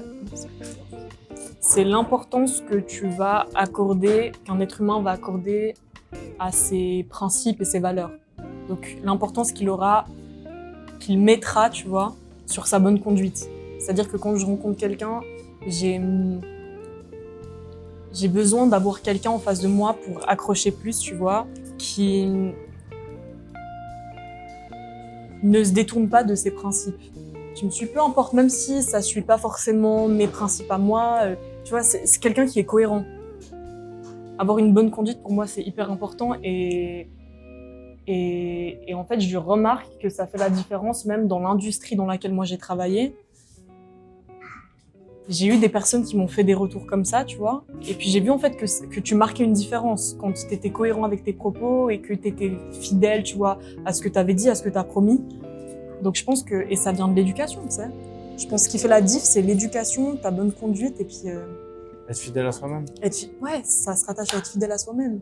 C'est l'importance que tu vas accorder, qu'un être humain va accorder à ses principes et ses valeurs. Donc, l'importance qu'il mettra, tu vois, sur sa bonne conduite. C'est-à-dire que quand je rencontre quelqu'un, j'ai besoin d'avoir quelqu'un en face de moi pour accrocher plus, tu vois, qui ne se détourne pas de ses principes. Tu me suis peu importe, même si ça suit pas forcément mes principes à moi, tu vois, c'est quelqu'un qui est cohérent. Avoir une bonne conduite, pour moi, c'est hyper important et en fait, je remarque que ça fait la différence même dans l'industrie dans laquelle moi j'ai travaillé. J'ai eu des personnes qui m'ont fait des retours comme ça, tu vois. Et puis j'ai vu en fait que tu marquais une différence quand tu étais cohérent avec tes propos et que tu étais fidèle, tu vois, à ce que tu avais dit, à ce que tu as promis. Donc je pense que... Et ça vient de l'éducation, tu sais. Je pense que ce qui fait la diff, c'est l'éducation, ta bonne conduite et puis... Être fidèle à soi-même. Ouais, ça se rattache à être fidèle à soi-même.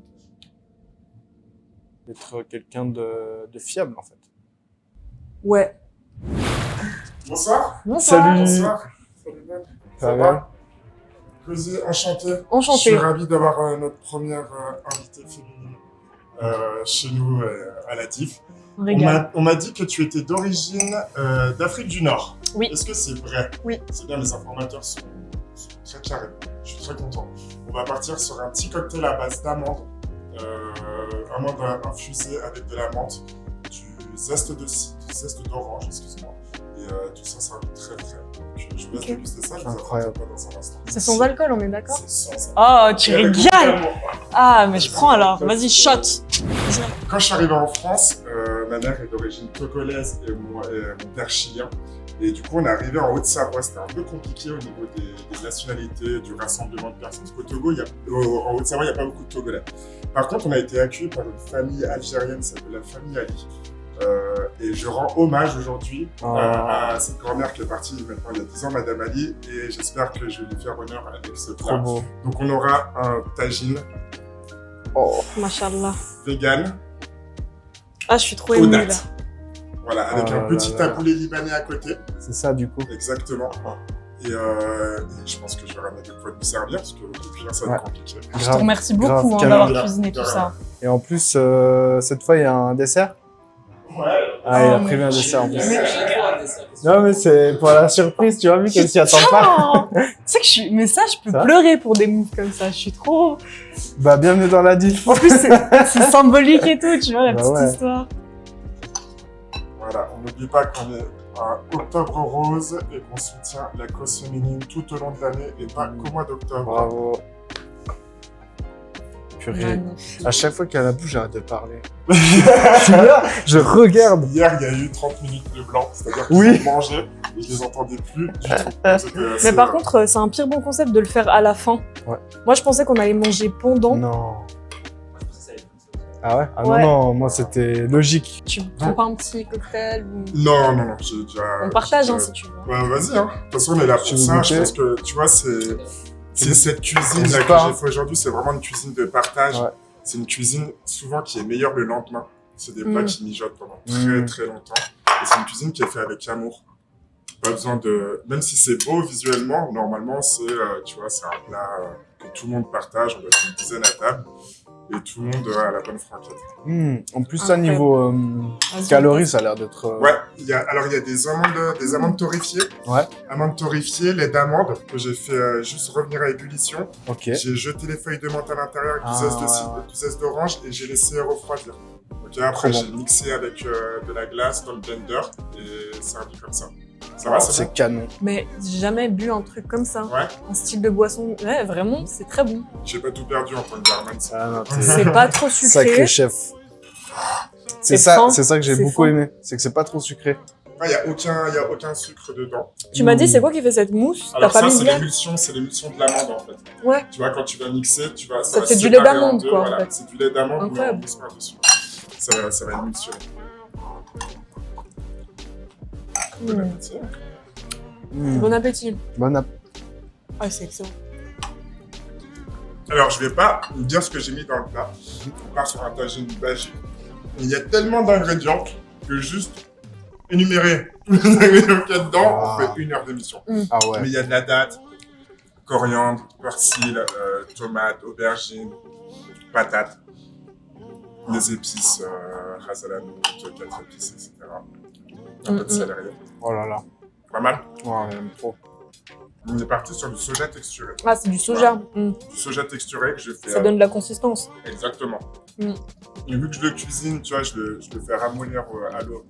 D'être quelqu'un de fiable, en fait. Ouais. Bonsoir. Bonsoir. Salut. Bonsoir. Ça va? Cosy, enchanté. Enchanté. Je suis ravi d'avoir notre première invitée féminine chez nous à la DIF. On m'a dit que tu étais d'origine d'Afrique du Nord. Oui. Est-ce que c'est vrai? Oui. C'est bien, les informateurs sont très carrés. Je suis très content. On va partir sur un petit cocktail à base d'amandes. Amandes infusées avec de la menthe, du zeste d'orange, excuse-moi. Et tout ça, ça goûte très très. Donc, je vais déguster ça, je vous incroyable. pas dans un instant. C'est sans alcool, on est d'accord? C'est sans Oh, tu régales! Ah, mais je prends alors. Vas-y, shot! Quand je suis arrivé en France, ma mère est d'origine togolaise et mon père chilien. Et du coup, on est arrivé en Haute-Savoie. C'était un peu compliqué au niveau des nationalités, du rassemblement de personnes. Parce qu'au Togo, en Haute-Savoie, il n'y a pas beaucoup de Togolais. Par contre, on a été accueillis par une famille algérienne, ça s'appelle la famille Ali. Et je rends hommage aujourd'hui à cette grand-mère qui est partie maintenant il y a 10 ans, Madame Ali. Et j'espère que je vais lui faire honneur avec ce plat. Trop beau. Donc, on aura un tagine Machallah. vegan. Ah, je suis trop émue, là. Date. Voilà, avec un petit taboulé libanais à côté. C'est ça, du coup. Exactement. Et je pense que je vais ramener de quoi nous servir, parce que le cuire, ça va être compliqué. Je te remercie beaucoup grave, d'avoir cuisiné tout ça. Et en plus, cette fois, il y a un dessert. Ouais. Ah, il a prévu un dessert en plus. Non, mais c'est pour la surprise, tu vois, vu qu'elle s'y attend pas. Tu sais que mais ça, je peux Ça pleurer pour des moves comme ça. Je suis trop... Bah, bienvenue dans la diff. En plus, c'est symbolique et tout, tu vois, la Bah petite ouais. histoire. Voilà, on n'oublie pas qu'on est à Octobre Rose et qu'on soutient la cause féminine tout au long de l'année et pas qu'au mois d'octobre. Bravo. Purée. Magnifique. À chaque fois qu'elle a la bouche, j'arrête de parler. Je suis là, je regarde. Hier, il y a eu 30 minutes de blanc, c'est-à-dire qu'ils Oui. ont mangé et je les entendais plus du tout. C'était assez, Mais par contre, c'est un pire bon concept de le faire à la fin. Ouais. Moi, je pensais qu'on allait manger pendant. Non. Ah ouais? Ah Ouais. non, moi c'était logique. Tu prends pas un petit cocktail ou... Non, j'ai déjà... On partage, j'ai hein, déjà- si tu veux. Ouais, vas-y, hein. De toute façon, on est là pour Tu veux ça. goûter? Je pense que, tu vois, c'est cette cuisine-là N'hésite que pas, j'ai hein. fait aujourd'hui, c'est vraiment une cuisine de partage. Ouais. C'est une cuisine souvent qui est meilleure le lendemain. C'est des plats qui mijotent pendant très Mm. très longtemps. Et c'est une cuisine qui est faite avec amour. Pas besoin de... Même si c'est beau visuellement, normalement, c'est, tu vois, c'est un plat que tout le monde partage. On doit être une dizaine à table. Et tout le monde a la bonne franquette. En plus, ça, niveau Vas-y, calories, ça a l'air d'être... Ouais, alors il y a des amandes torréfiées. Ouais. Amandes torréfiées, lait d'amande que j'ai fait juste revenir à ébullition. Ok. J'ai jeté les feuilles de menthe à l'intérieur avec du zeste d'orange et j'ai laissé refroidir. Ok, après Trop j'ai mixé avec de la glace dans le blender et servi comme ça. Ça Oh, va, c'est bon canon. Mais j'ai jamais bu un truc comme ça. Ouais, Un style de boisson. Ouais, vraiment, c'est très bon. j'ai pas tout perdu en tant que barman. Ça. Ah, non, t'es C'est pas trop sucré. sacré chef. C'est fin. C'est ça que j'ai C'est beaucoup fin. Mm. aimé. C'est que c'est pas trop sucré. Il y a aucun sucre dedans. Tu m'as dit, c'est quoi qui fait cette mousse? T'as Alors pas ça, mis de c'est lait? l'émulsion de l'amande en fait. Ouais. Tu vois, quand tu vas mixer, Ça va fait se du lait séparer en d'amande, deux, quoi, en voilà. fait. C'est du lait d'amande ou en Incroyable. mousse par-dessus. Ça va émulsionner. Bon appétit. Bon appétit. Bon app. Ah, c'est excellent. Alors, je vais pas vous dire ce que j'ai mis dans le plat. On part sur un tagine basique. Il y a tellement d'ingrédients que juste énumérer tous les ingrédients qu'il y a dedans, on fait 1 heure d'émission. Ah ouais. Mais il y a de la date, coriandre, persil, tomate, aubergine, patates, des épices, ras à la noix, 4 épices, etc. Un peu de céleri. Oh là là. Pas mal. Ouais, j'aime trop. On est parti sur du soja texturé. Ah, c'est du soja. Du soja texturé que je fais. Ça donne de la consistance. Exactement. Mm. Et vu que je le cuisine, tu vois, je le fais ramollir à l'eau.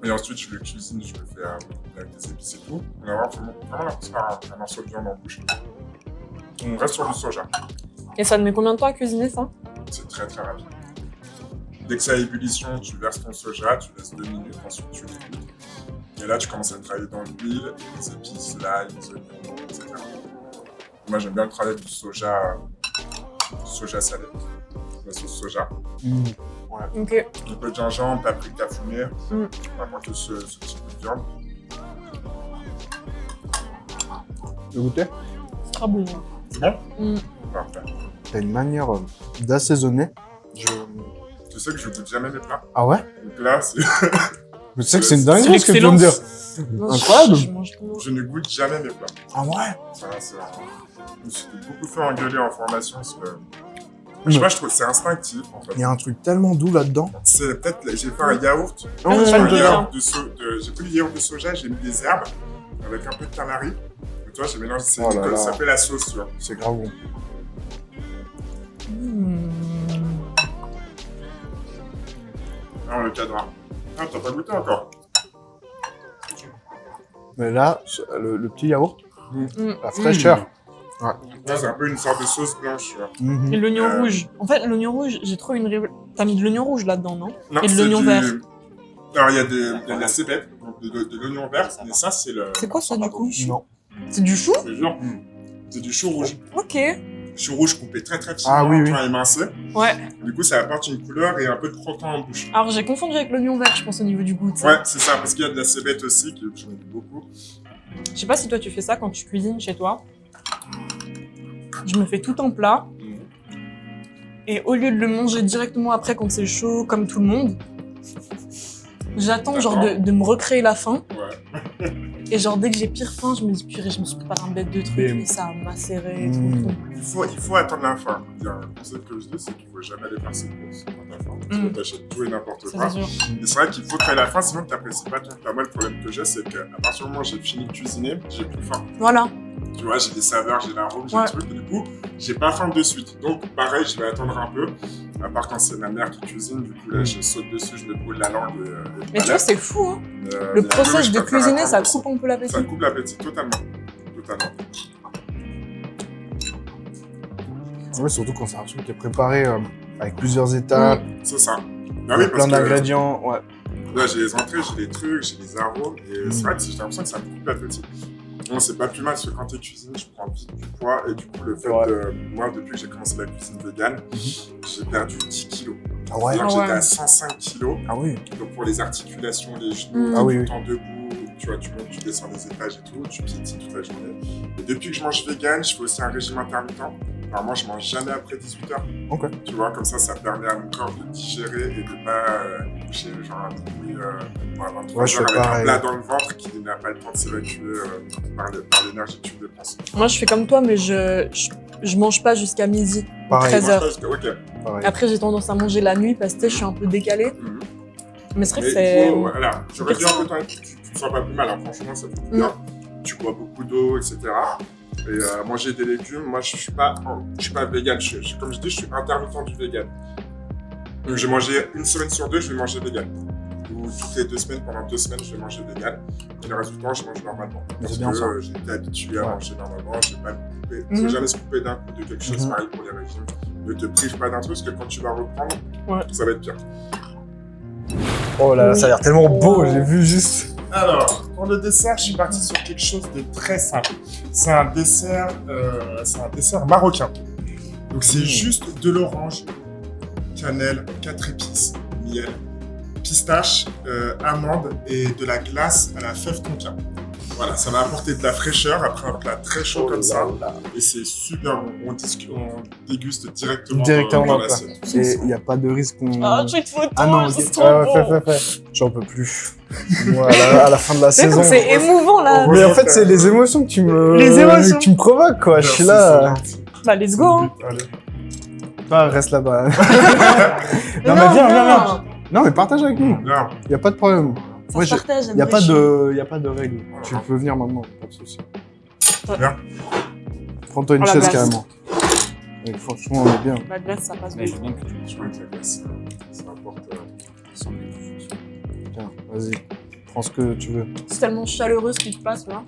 Et ensuite, je le cuisine, je le fais avec des épices et tout. On a vraiment l'impression d'avoir un morceau de viande en bouche. On reste sur du soja. Et ça te met combien de temps à cuisiner ça? C'est très très rapide. Dès que c'est à ébullition, tu verses ton soja, tu laisses 2 minutes, ensuite tu l'écoutes. Et là, tu commences à travailler dans l'huile, les épices, l'ail, les oignons, etc. Moi, j'aime bien le travail du soja salé, la sauce soja. Ok. Un peu de gingembre, paprika fumé, Mm. vraiment que ce petit peu de viande. Tu veux goûter? C'est très bon. C'est bon? Mm. Parfait. T'as une manière d'assaisonner. Tu sais que je goûte jamais mes plats. Ah ouais? Donc là, c'est... Mais tu sais que c'est une dinguerie C'est ce que tu viens de dire. Non, Incroyable. je mange trop. je ne goûte jamais mes plats. Ah ouais? Ça, c'est... Je me suis beaucoup fait engueuler en formation parce que... Je sais pas, je trouve que c'est instinctif en fait. Il y a un truc tellement doux là-dedans. C'est peut-être, j'ai fait un yaourt. Oh, Ah, J'ai j'aime pris bien. j'ai pris le yaourt de soja, j'ai mis des herbes avec un peu de canari. Et toi, j'ai mélangé, Oh là là. ça fait la sauce, tu vois. C'est grave bon. Non, le cadre. Ah, t'as pas goûté encore. Mais là, le petit yaourt, Mm. la fraîcheur. Là, c'est un peu une sorte de sauce blanche, tu vois. Mhm. Et l'oignon Euh. rouge. En fait, l'oignon rouge, j'ai trop une T'as mis de l'oignon rouge là-dedans, non? Non, Et de c'est l'oignon vert. Alors, il y a de la cébette, donc de l'oignon vert, mais ça, c'est le... C'est quoi ça du coup? Non. C'est du chou? Je te jure, c'est du chou rouge. Ok. Chou rouge coupé très très finement, Ah oui, oui. tu vois, émincé. Ouais. Du coup, ça apporte une couleur et un peu de croquant en bouche. Alors j'ai confondu avec l'oignon vert, je pense, au niveau du goût. tu sais. Ouais, c'est ça, parce qu'il y a de la cébette aussi, que j'en ai beaucoup. Je sais pas si toi tu fais ça quand tu cuisines chez toi. Je me fais tout un plat et au lieu de le manger directement après quand c'est chaud, comme tout le monde, j'attends genre de me recréer la faim. Ouais. Et genre dès que j'ai pire faim, je me dis purée, je me suis préparé un bête de trucs Bim. et ça a macéré et tout. Mm. Il faut attendre la faim. Il y a un concept que je dis, c'est qu'il faut jamais aller faire ses courses quand t'as faim. Parce que t'achètes tout et n'importe Ça quoi. c'est sûr. Et c'est vrai qu'il faut créer la faim, sinon t'apprécies pas ton plat. Moi, le problème que j'ai, c'est qu'à partir du moment où j'ai fini de cuisiner, j'ai plus faim. Voilà. Tu vois, j'ai des saveurs, j'ai l'arôme, j'ai Ouais. le truc, et du coup, j'ai pas faim de suite. Donc, pareil, je vais attendre un peu. À part quand c'est ma mère qui cuisine, du coup, là, je saute dessus, je me brûle la langue et Mais tu vois, c'est fou, hein. mais Le process je de préfère cuisiner, ça attendre aussi. coupe un peu l'appétit. Ça coupe l'appétit, totalement. Totalement. Ouais, surtout quand c'est un truc qui est préparé avec plusieurs étapes, C'est ça. Bah avec oui, parce plein que d'ingrédients. Ouais. là, j'ai les entrées, j'ai les trucs, j'ai les arômes, et c'est vrai que j'ai l'impression que ça me coupe l'appétit. Bon, c'est pas plus mal parce que quand tu cuisines, je prends vite du poids, et du coup, le fait Ouais. de. Moi, depuis que j'ai commencé la cuisine végane, j'ai perdu 10 kilos. Ah ouais? C'est-à-dire que Ah ouais. j'étais à 105 kilos. Ah oui. Donc pour les articulations, les genoux, Ah oui, tout oui. le temps debout, tu vois, tu montes, tu descends les étages et tout, tu piétines toute la journée. Et depuis que je mange vegan, je fais aussi un régime intermittent. Normalement, je mange jamais après 18h. Ok. Tu vois, comme ça permet à mon corps de digérer et de pas coucher genre à minuit, à 23 Ouais, je heures fais avec un pareil. plat dans le ventre qui n'a pas le temps de s'évacuer par l'énergie que tu dépenses. Moi, je fais comme toi, mais je mange pas jusqu'à midi, Pareil. 13h. Ok. Pareil. Après, j'ai tendance à manger la nuit parce que je suis un peu décalée. Mhm. Mais c'est vrai que Mais c'est. voilà, tu réduis un peu ton tu te sens pas plus mal, hein. Franchement, ça fait du bien. Tu bois beaucoup d'eau, etc. Et manger des légumes, moi je suis pas vegan, comme je dis, je suis intermittent du vegan. Donc j'ai mangé une semaine sur deux, je vais manger vegan. Ou toutes les 2 semaines, pendant 2 semaines, je vais manger vegan. Et le reste du temps, je mange normalement. Mais Parce c'est bien ça. que j'ai été habitué à Ouais. manger normalement, je vais pas me couper. Il faut jamais se couper d'un coup de quelque chose, pareil pour les régimes. Ne te prive pas d'un truc, parce que quand tu vas reprendre, ça va être pire. Oh là là, ça a l'air tellement beau, Oh. j'ai vu juste. Alors, pour le dessert, je suis parti sur quelque chose de très simple. C'est un dessert marocain. Donc c'est juste de l'orange, cannelle, 4 épices, miel, pistache, amande et de la glace à la fève tonka. Voilà, ça va apporter de la fraîcheur après un plat très chaud comme ça. Et c'est super bon. On déguste directement Directement dans le plat. l'assiette. Et il n'y a pas de risque qu'on... Ah, j'ai une photo, Ah non, c'est ok. trop bon. Fais. J'en peux plus. Moi, à la fin de la C'est saison. comme c'est émouvant là. Mais en fait, c'est les émotions que tu me... Les émotions. que tu me provoques, quoi. Je suis là. Bah, let's go. Hein. Allez. Toi, reste là-bas. Non, mais viens. Non, mais partage avec nous. Non, Il n'y a pas de problème. Ça Ouais, se partage. Il n'y a pas de règles. Tu peux venir maintenant, pas de souci. Bien. Prends-toi une Oh, la chaise glace. carrément. Et franchement, on est bien. La glace, ça passe Mais bien. je veux bien que tu Je crois que la glace, ça apporte. ressembles à une fonction. Tiens, vas-y. Prends ce que tu veux. C'est tellement chaleureux ce qui te passe là.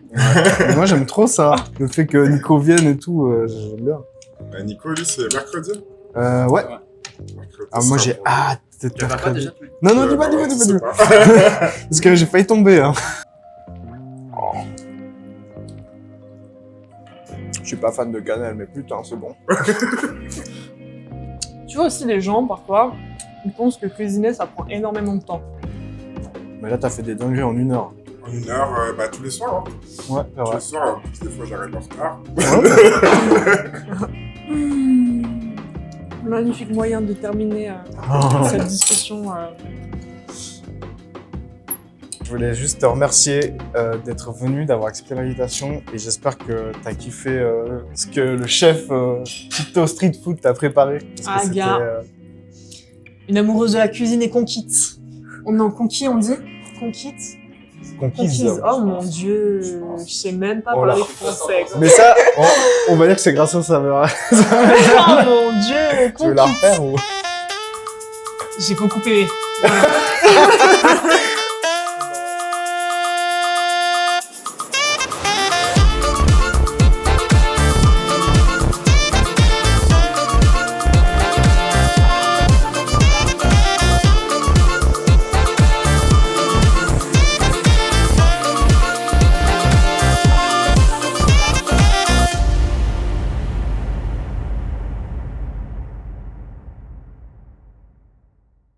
Mais moi, j'aime trop ça. Le fait que Nico vienne et tout, j'aime bien. Nico, lui, c'est mercredi. Ouais. Mercredi, Ah, moi, c'est j'ai un bon- hâte d'être Tu as pas mercredi. déjà Non, non, dis pas. je sais pas. Parce que j'ai failli tomber, hein. Je suis pas fan de cannelle, mais putain, c'est bon. Tu vois aussi les gens parfois, ils pensent que cuisiner ça prend énormément de temps. Mais là, t'as fait des dingueries en 1 heure. En 1 heure, tous les soirs. Hein. Ouais, c'est Tous vrai. les soirs, en plus, des fois, j'arrive en retard. Magnifique moyen de terminer cette discussion. Je voulais juste te remercier d'être venu, d'avoir accepté l'invitation et j'espère que tu as kiffé ce que le chef Crypto Street Food t'a préparé. Parce que Ah, c'était, gars. Une amoureuse de la cuisine est conquite. On est en conquis, on dit conquite. conquise. Oh mon dieu, je sais même pas Oh là. parler français. quoi. Mais ça, on va dire que c'est grâce à ça. Oh mon dieu, Tu veux la conquite. refaire ou... J'ai beaucoup aimé.